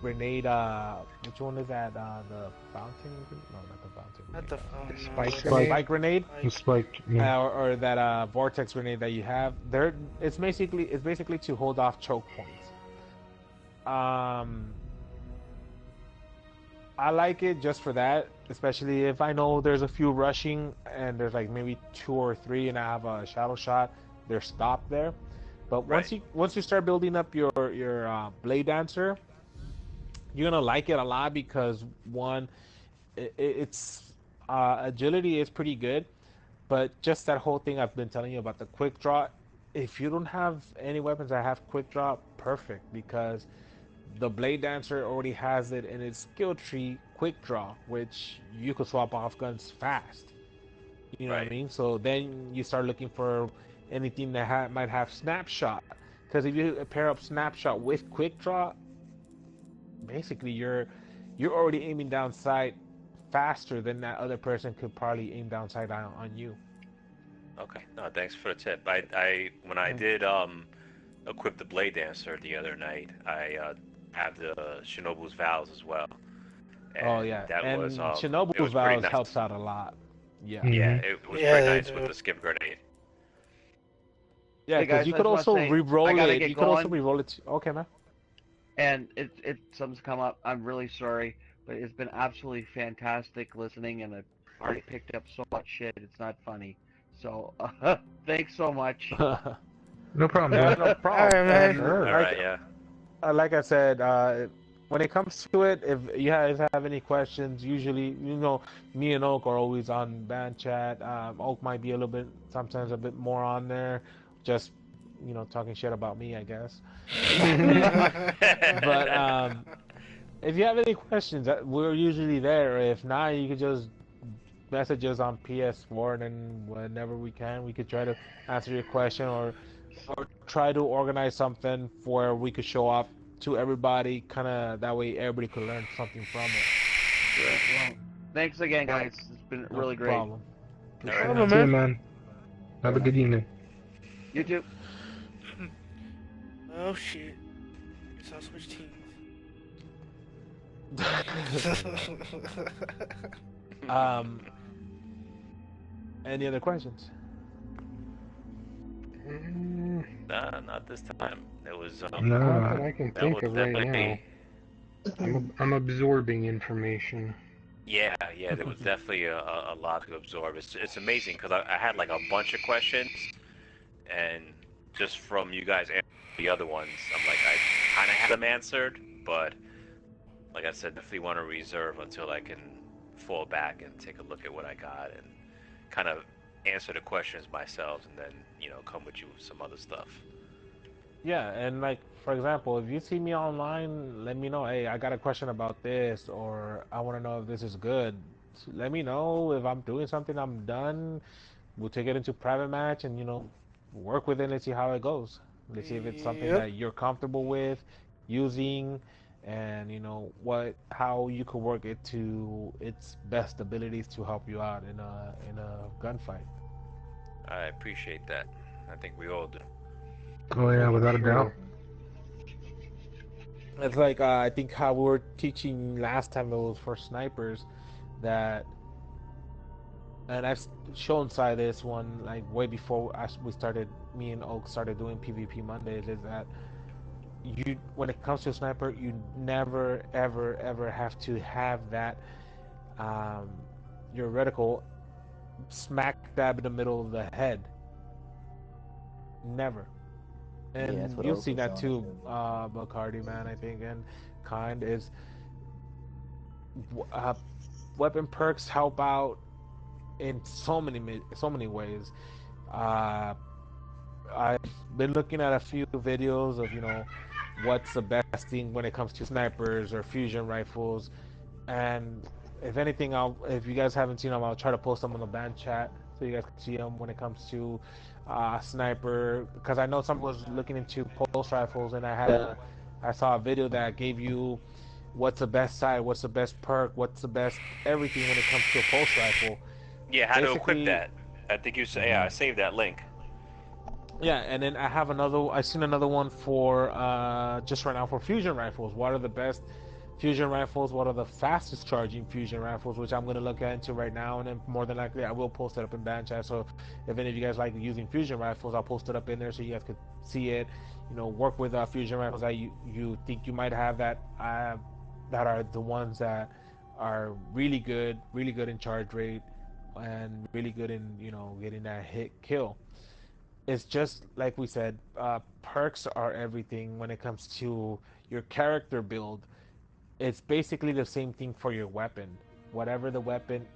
grenade. Which one is that? The fountain? No, not the fountain. Not the fountain. Spike grenade. Spike. Yeah. Or that vortex grenade that you have. It's basically to hold off choke points. I like it just for that, especially if I know there's a few rushing and there's like maybe 2 or 3 and I have a shadow shot. They're stopped there. But once you start building up your Blade Dancer, you're gonna like it a lot because one, its agility is pretty good, but just that whole thing I've been telling you about the quick draw. If you don't have any weapons that have quick draw, perfect, because the Blade Dancer already has it in its skill tree, quick draw, which you could swap off guns fast. You know what I mean? So then you start looking for anything that might have snapshot, because if you pair up snapshot with quick draw, basically you're already aiming down sight faster than that other person could probably aim down sight on you. Okay, no, thanks for the tip. When I did equip the Blade Dancer the other night, I have the Shinobu's vows as well. And Oh yeah, that and was it Shinobu's was pretty vows nice. helps out a lot. Yeah. Yeah, Mhm. it was Yeah, pretty they nice with do. the skip grenade. Yeah, Hey because guys, you I could just wanna also say, re-roll I gotta it. get You could also going. re-roll it. Okay, man. And something's come up. I'm really sorry, but it's been absolutely fantastic listening, and I've already picked up so much shit. It's not funny. So thanks so much. No problem, Yeah, man. no All problem. right, man. And Sure. All right, yeah. like I said, when it comes to it, if you guys have any questions, usually, me and Oak are always on band chat. Oak might be a little bit, sometimes a bit more on there, just, talking shit about me, I guess. But if you have any questions, we're usually there. If not, you could just message us on PS4, and then whenever we can, we could try to answer your question, or try to organize something where we could show off to everybody, kind of that way everybody could learn something from it. Sure. Well, thanks again, guys. It's been No really great. problem. All right. Problem, See you, man. man. Have a good evening. You too. Oh shit. Guess I'll switch teams. Any other questions? Nah, not this time. It was Not that No. I can that think was of right now. definitely I'm absorbing information. yeah. There was definitely a lot to absorb. It's amazing because I had like a bunch of questions, and just from you guys answering the other ones, I'm like I kind of had them answered, but like I said, definitely want to reserve until I can fall back and take a look at what I got and kind of answer the questions myself, and then come with you with some other stuff. Yeah, and like, for example, if you see me online, let me know, hey, I got a question about this, or I want to know if this is good. Let me know. If I'm doing something, I'm done. We'll take it into private match and, work with it and see how it goes. Let's see if it's something Yep. that you're comfortable with using, and, how you could work it to its best abilities to help you out in a gunfight. I appreciate that. I think we all do. Oh yeah, without a doubt. It's like, I think how we were teaching last time, it was for snipers, that, and I've shown Sai this one like way before we started. Me and Oak started doing PvP Mondays. Is that when it comes to a sniper, you never ever ever have to have that your reticle smack dab in the middle of the head. Never. And that's what you've Oak seen was that on. too, Bacardi, man. I think, and kind is weapon perks help out in so many ways. I've been looking at a few videos of what's the best thing when it comes to snipers or fusion rifles, and if anything, if you guys haven't seen them, I'll try to post them on the band chat so you guys can see them when it comes to sniper. Because I know someone was looking into pulse rifles, and I saw a video that gave you what's the best side, what's the best perk, what's the best everything when it comes to a pulse rifle. Yeah, how to equip Basically, that? I think you say yeah. I saved that link. yeah, and then I seen another one for just right now for fusion rifles. What are the best fusion rifles? What are the fastest charging fusion rifles? Which I'm going to look into right now, and then more than likely I will post it up in band chat. So if any of you guys like using fusion rifles, I'll post it up in there so you guys could see it. Work with fusion rifles that you think you might have that are the ones that are really good in charge rate, and really good in getting that hit kill. It's just like we said, perks are everything when it comes to your character build. It's basically the same thing for your weapon. Whatever the weapon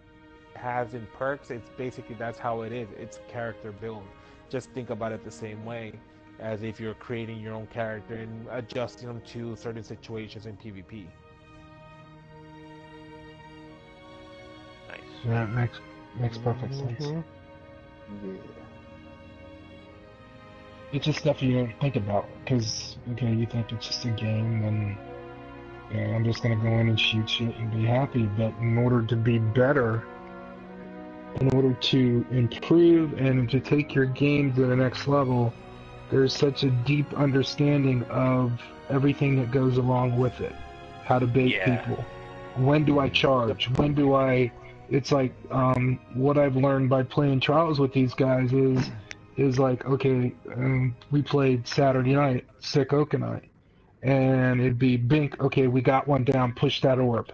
has in perks, it's basically that's how it is. It's character build. Just think about it the same way as if you're creating your own character and adjusting them to certain situations in PvP. Nice. Yeah, makes perfect sense. Yeah. It's just stuff you don't think about because you think it's just a game and I'm just gonna go in and shoot shit and be happy. But in order to be better, in order to improve and to take your game to the next level, there's such a deep understanding of everything that goes along with it. How to bait people. When do I charge? When do I... It's like, what I've learned by playing trials with these guys is like, okay, we played Saturday night, Sick Oak and I, and it'd be Bink, okay, we got one down, push that orb.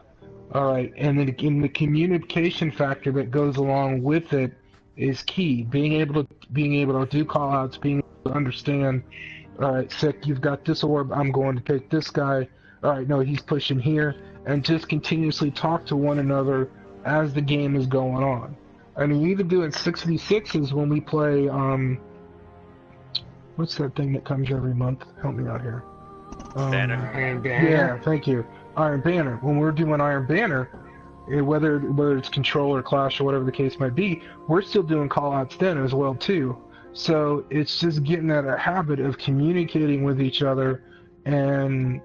Alright, and then in the communication factor that goes along with it is key. Being able to do call-outs, being able to understand, alright, Sick, you've got this orb, I'm going to take this guy, alright, no, he's pushing here, and just continuously talk to one another as the game is going on. I mean, even doing 6v6s when we play, what's that thing that comes every month? Help me out here. Banner. Iron Banner. Yeah, thank you. Iron Banner. When we're doing Iron Banner, whether it's Control or Clash or whatever the case might be, we're still doing call-outs then as well, too. So it's just getting at a habit of communicating with each other, and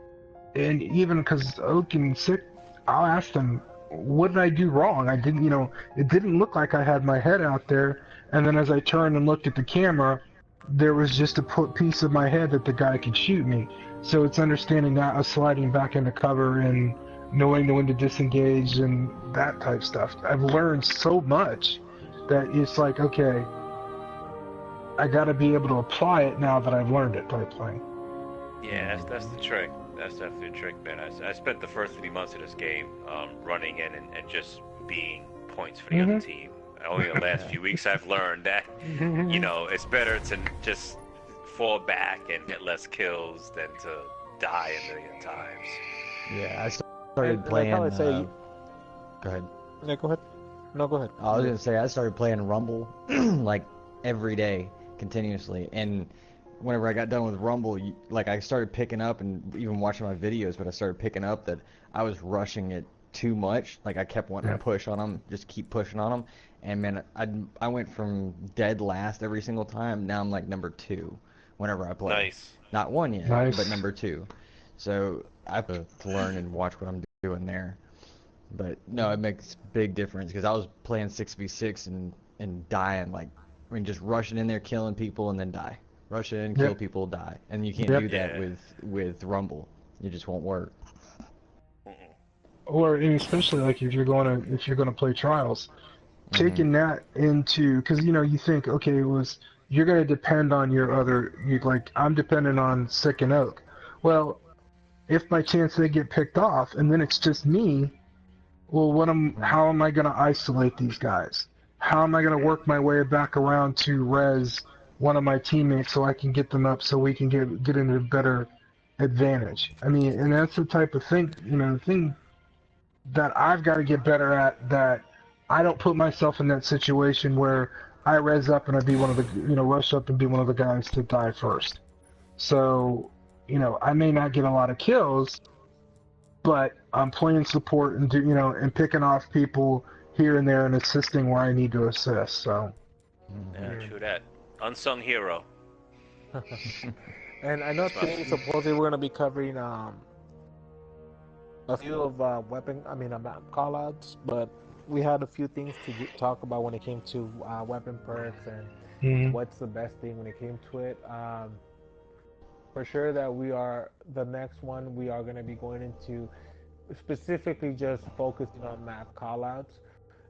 even because Oak and Sick, I'll ask them, what did I do wrong? I didn't, it didn't look like I had my head out there, and then as I turned and looked at the camera, there was just a piece of my head that the guy could shoot me. So it's understanding that, sliding back into cover and knowing when to disengage and that type stuff. I've learned so much that it's like, okay, I gotta be able to apply it now that I've learned it by playing. Yeah, that's the trick. That's definitely a trick, man. I spent the first 3 months of this game running in and just being points for the other team. Only the last few weeks I've learned that, it's better to just fall back and get less kills than to die a million times. Yeah, I started playing... Go ahead. Yeah, go ahead. No, go ahead. I was going to say, I started playing Rumble, like, every day, continuously, and whenever I got done with Rumble, I started picking up, and even watching my videos, but I started picking up that I was rushing it too much. Like, I kept wanting to push on them, just keep pushing on them, and man, I went from dead last every single time. Now I'm like number 2 whenever I play. Nice. Not 1 yet, Nice. but number 2. So I have to learn and watch what I'm doing there. But no, it makes big difference because I was playing 6v6 and dying, just rushing in there, killing people, and then die. Rush in, kill people, die, and you can't do that with Rumble. It just won't work. Or especially like if you're gonna play trials, taking that into, because you think, okay, you're gonna depend on your other, I'm dependent on Sick and Oak. Well, if by chance they get picked off and then it's just me, well, how am I gonna isolate these guys? How am I gonna work my way back around to res one of my teammates so I can get them up so we can get into a better advantage? I mean, and that's the type of thing, thing that I've got to get better at, that I don't put myself in that situation where I res up and I be one of the, rush up and be one of the guys to die first. So, I may not get a lot of kills, but I'm playing support and and picking off people here and there and assisting where I need to assist, so. Yeah, true that. Unsung hero. And I know today supposedly we're going to be covering a few of call-outs, but we had a few things to talk about when it came to weapon perks and what's the best thing when it came to it. For sure that the next one we are going to be going into specifically just focusing on map call-outs,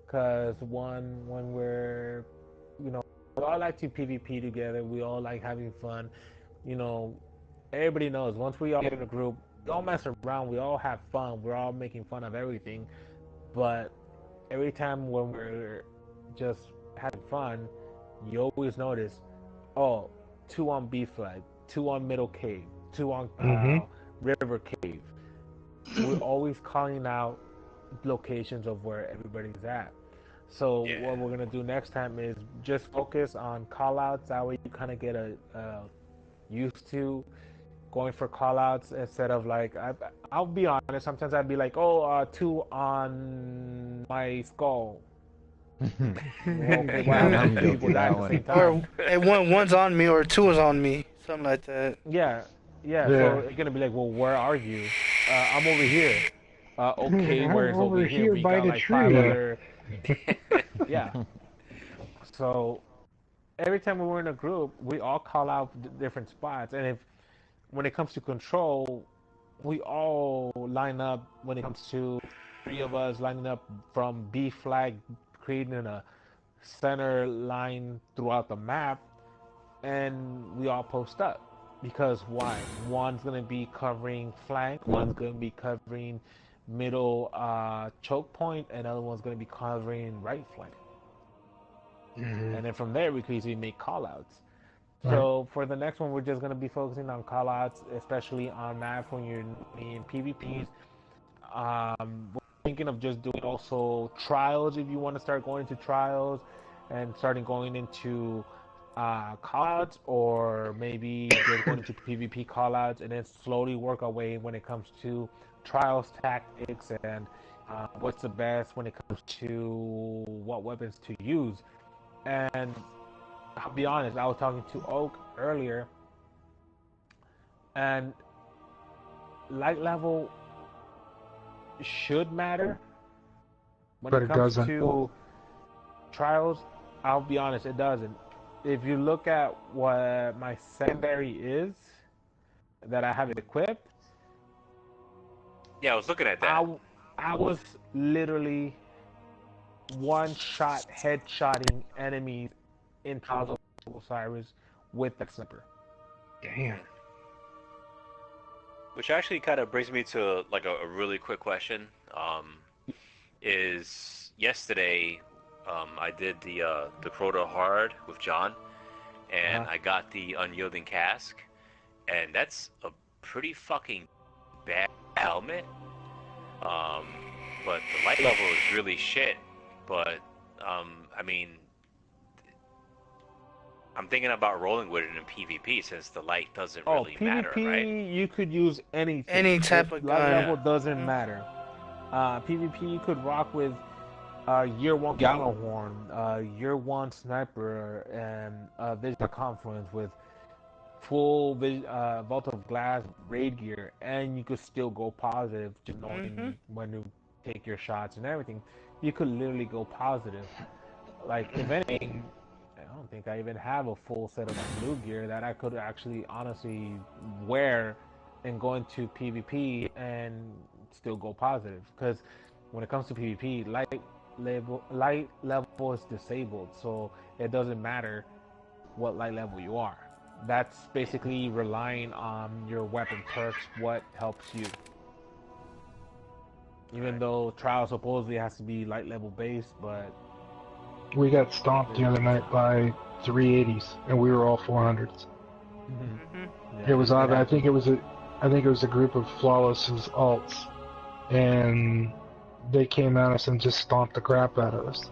because when we're, we all like to PvP together. We all like having fun. Everybody knows once we all get in a group, we all mess around. We all have fun. We're all making fun of everything. But every time when we're just having fun, you always notice, 2 on B flag, 2 on middle cave, 2 on river cave. We're always calling out locations of where everybody's at. So what we're gonna do next time is just focus on callouts. That way you kind of get used to going for callouts instead of I'll be honest. Sometimes I'd be like, 2 on my skull. Okay, or one's on me or 2 is on me, something like that. Yeah. So you're gonna be like, well, where are you? I'm over here. Okay, where's over here? We by got the 5 tree. other. Yeah. So every time we were in a group, we all call out different spots, and if when it comes to control, we all line up. When it comes to three of us lining up from B flag, creating a center line throughout the map, and we all post up. Because why? One's gonna be covering flank, one's gonna be covering middle choke point, and other one's gonna be covering right flank. And then from there we could easily make callouts. So for the next one, we're just gonna be focusing on callouts, especially on maps when you're in PvPs. We're thinking of just doing also trials if you want to start going into trials and starting going into callouts, or maybe just going into PvP callouts and then slowly work our way when it comes to trials tactics and what's the best when it comes to what weapons to use. And I'll be honest, I was talking to Oak earlier, and light level should matter when But it it comes doesn't. to trials. I'll be honest, it doesn't. If you look at what my secondary is that I have equipped, Yeah, I was looking at that. I was literally one-shot headshotting enemies in Trials of Osiris with that sniper. Damn. Which actually kind of brings me to like a really quick question. Is yesterday I did the Crota Hard with John, and I got the Unyielding Cask, and that's a pretty fucking bad helmet. But the light level is really shit. But I mean, I'm thinking about rolling with it in PvP since the light doesn't really matter, right? PvP, you could use anything. Any type of light gun. level doesn't matter. PvP, you could rock with year 1 Gallahorn, year 1 Sniper, and Vision Confluence with full Vault of Glass raid gear, and you could still go positive, just knowing when to take your shots and everything. You could literally go positive. Like, if anything, I don't think I even have a full set of blue gear that I could actually honestly wear and go into PvP and still go positive. Because when it comes to PvP, light level is disabled, so it doesn't matter what light level you are. That's basically relying on your weapon perks, what helps you. Even though Trial supposedly has to be light level based, but We got stomped the other night by 380s, and we were all 400s. It was odd. I think it was a group of Flawless's alts, and they came at us and just stomped the crap out of us.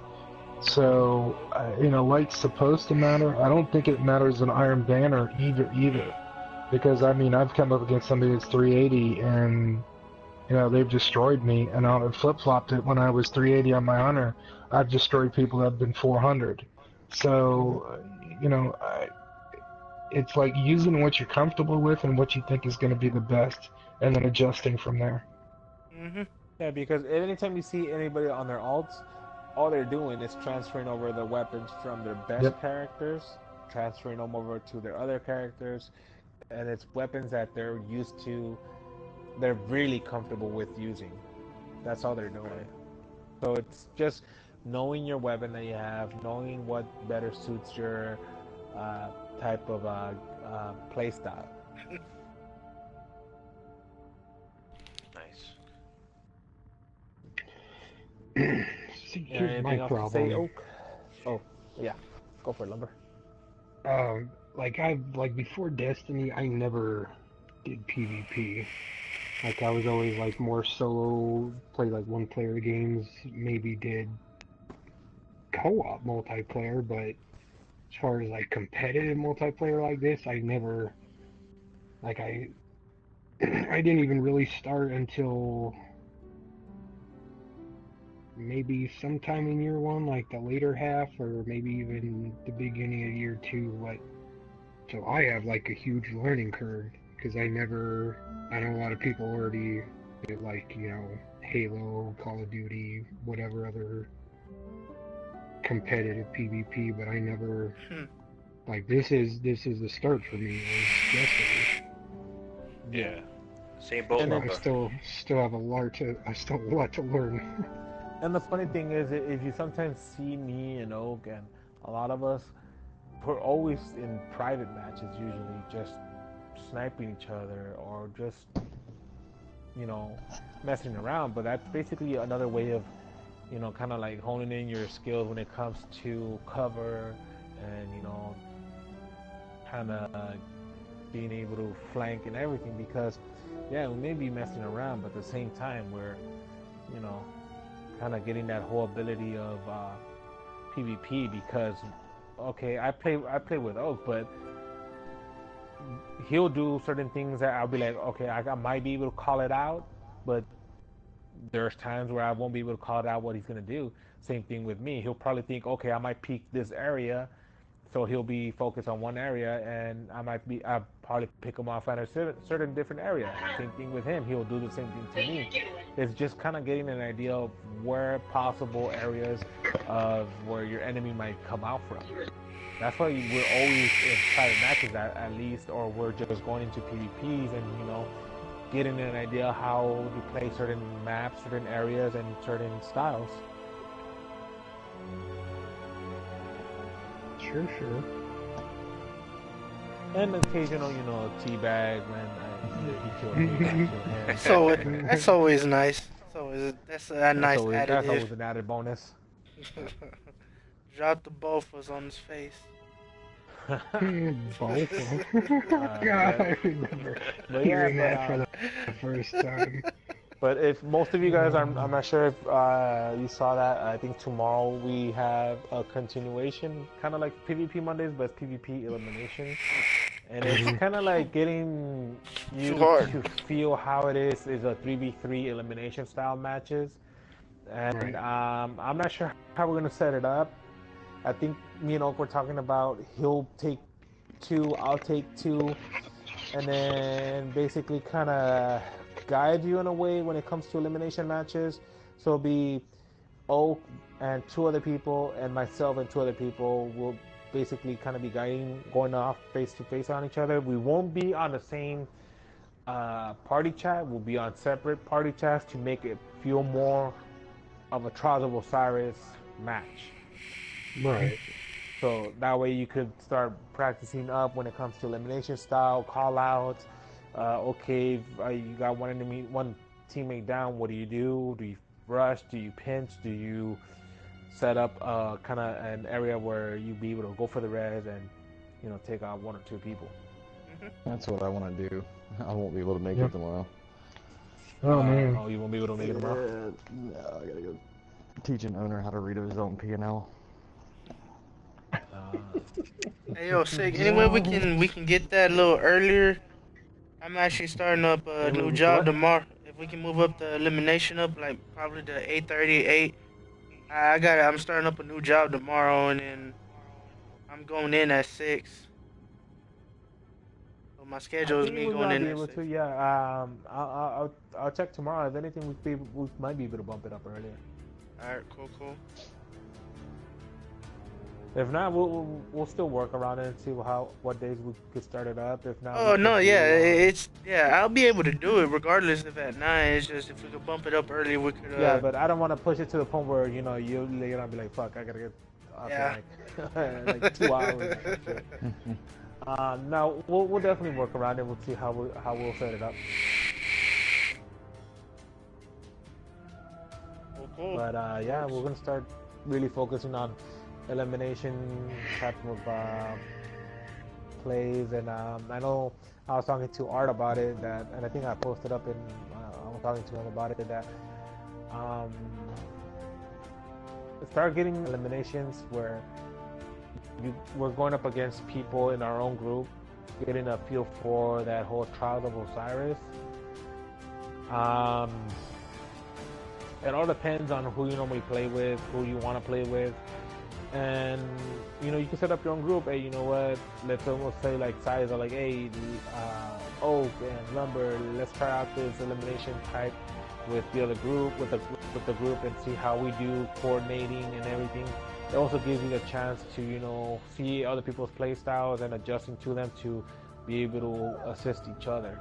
So, light's supposed to matter. I don't think it matters in Iron Banner either. Because, I mean, I've come up against somebody that's 380, and, they've destroyed me, and I flip-flopped it when I was 380 on my Honor. I've destroyed people that have been 400. So, it's like using what you're comfortable with and what you think is going to be the best, and then adjusting from there. Yeah, because anytime you see anybody on their alts, all they're doing is transferring over the weapons from their best characters, transferring them over to their other characters, and it's weapons that they're used to, they're really comfortable with using. That's all they're doing. So it's just knowing your weapon that you have, knowing what better suits your type of play style. Nice. See, here's my problem. Say, Oak? Oh, yeah. Go for it, Lumber. Like before Destiny, I never did PvP. Like I was always like more solo, play like one-player games. Maybe did co-op multiplayer, but as far as like competitive multiplayer like this, I never. Like I didn't even really start until maybe sometime in year 1, like the later half, or maybe even the beginning of year 2. But so I have like a huge learning curve because I know a lot of people already did, like, Halo, Call of Duty, whatever other competitive PvP, but I never Like this is the start for me. Is yesterday. Yeah. Same boat. And So then- I still have a lot to learn. And the funny thing is, if you sometimes see me and Oak and a lot of us, we're always in private matches, usually just sniping each other or just, you know, messing around. But that's basically another way of, you know, kind of like honing in your skills when it comes to cover and, you know, kind of being able to flank and everything. Because, yeah, we may be messing around, but at the same time, we're, you know, kind of getting that whole ability of PvP. Because, okay, I play with Oak, but he'll do certain things that I'll be like, okay, I might be able to call it out, but there's times where I won't be able to call it out what he's gonna do. Same thing with me. He'll probably think, okay, I might peek this area, so he'll be focused on one area, and I'll probably pick him off at a certain different area. Same thing with him. He'll do the same thing to me. It's just kind of getting an idea of where possible areas of where your enemy might come out from. That's why we're always in private matches at least, or we're just going into PvPs and, you know, getting an idea how to play certain maps, certain areas, and certain styles. Sure. And occasional, you know, teabag when he killed me, I killed him. So that's always nice. That's a nice That's always additive. an added bonus. Drop the bofas on his face. Both. God, I remember hearing that for the first time. But if most of you guys, I'm not sure if you saw that. I think tomorrow we have a continuation, kind of like PvP Mondays, but it's PvP elimination. And it's kind of like getting you to feel how it is a 3v3 elimination style matches. And I'm not sure how we're going to set it up. I think me and Oak were talking about he'll take 2, I'll take 2, and then basically kind of guide you in a way when it comes to elimination matches. So it'll be Oak and 2 other people, and myself and 2 other people will basically kind of be guiding, going off face to face on each other. We won't be on the same party chat. We'll be on separate party chats to make it feel more of a Trials of Osiris match. Right. So that way you could start practicing up when it comes to elimination style, call outs. Okay, you got one teammate down, what do you do? Do you rush? Do you pinch? Do you set up kind of an area where you be able to go for the res and, you know, take out 1 or 2 people? That's what I want to do. I won't be able to make it tomorrow. Oh man. Oh, you won't be able to make it tomorrow? No, I gotta go teach an owner how to read his own P&L. Hey yo, sick. Anyway, we can get that a little earlier. I'm actually starting up a new job tomorrow. If we can move up the elimination up, like probably to 8:38. I'm starting up a new job tomorrow, and then I'm going in at 6. So my schedule is me going in at 6. Yeah, I'll check tomorrow. If anything, we might be able to bump it up earlier. Alright, cool. If not, we'll still work around it and see what days we could start it up. If not, Oh no, I'll be able to do it regardless if at 9. It's just if we could bump it up earlier, we could. Yeah, but I don't want to push it to the point where, you know, you later on be like, fuck, I gotta get off in like 2 hours. No, we'll definitely work around it. We'll see how we'll set it up. Cool. But yeah, we're gonna start really focusing on elimination type of plays, and I know I was talking to Art about it, and I think I posted up I was talking to him about it, that start getting eliminations where we're going up against people in our own group, getting a feel for that whole Trials of Osiris. It all depends on who you normally play with, who you want to play with. And, you know, you can set up your own group. Hey, you know what? Let's almost say like sides are like, hey, Oak and Lumber, let's try out this elimination type with the other group, with the group, and see how we do coordinating and everything. it also gives you the chance to, see other people's play styles and adjusting to them to be able to assist each other.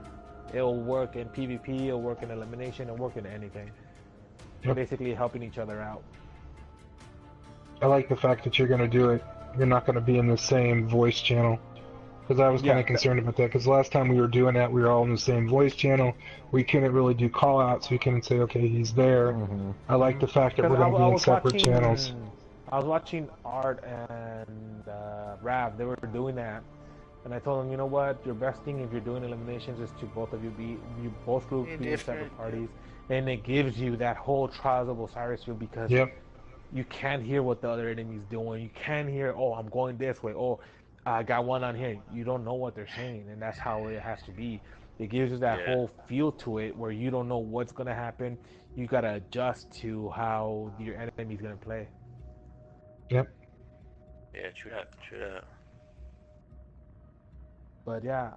It'll work in PvP, it'll work in elimination, it'll work in anything. Yep. Basically helping each other out. I like the fact that you're going to do it. You're not going to be in the same voice channel. Because I was kind of concerned about that. Because last time we were doing that, we were all in the same voice channel. We couldn't really do call-outs. We couldn't say, okay, he's there. I like the fact that we're going to be in separate channels. I was watching Art and Rav. They were doing that. And I told them, you know what? Your best thing if you're doing eliminations is to both groups be in separate parties. And it gives you that whole Trials of Osiris feel because you can't hear what the other enemy's doing. You can't hear, oh, I'm going this way. Oh, I got one on here. You don't know what they're saying, and that's how it has to be. It gives you that whole feel to it where you don't know what's going to happen. You got to adjust to how your enemy's going to play. Yep. Yeah, true that. But yeah,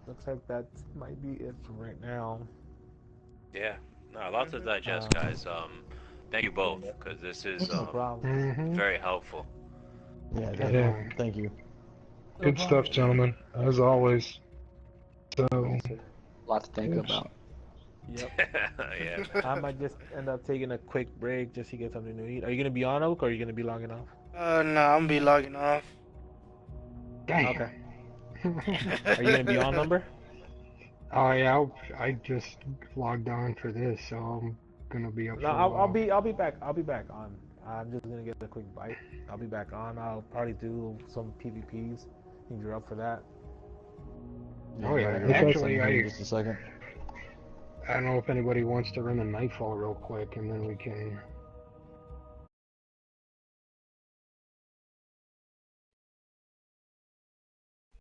looks like that might be it for right now. Yeah. No, lots to digest, guys. Thank you both, because this is very helpful. Yeah, thank you. Good stuff, gentlemen, as always. So, a lot to think about. Yep. Yeah. I might just end up taking a quick break just to get something to eat. Are you gonna be on, Oak, or are you gonna be logging off? No, I'm gonna be logging off. Dang. Okay. Are you gonna be on, Number? Oh yeah, I just logged on for this, so I'm gonna be up. No, I'll be back. I'll be back on. I'm just gonna get a quick bite. I'll be back on. I'll probably do some PvPs. If you're up for that. Oh yeah, actually, just a second. I don't know if anybody wants to run a Nightfall real quick, and then we can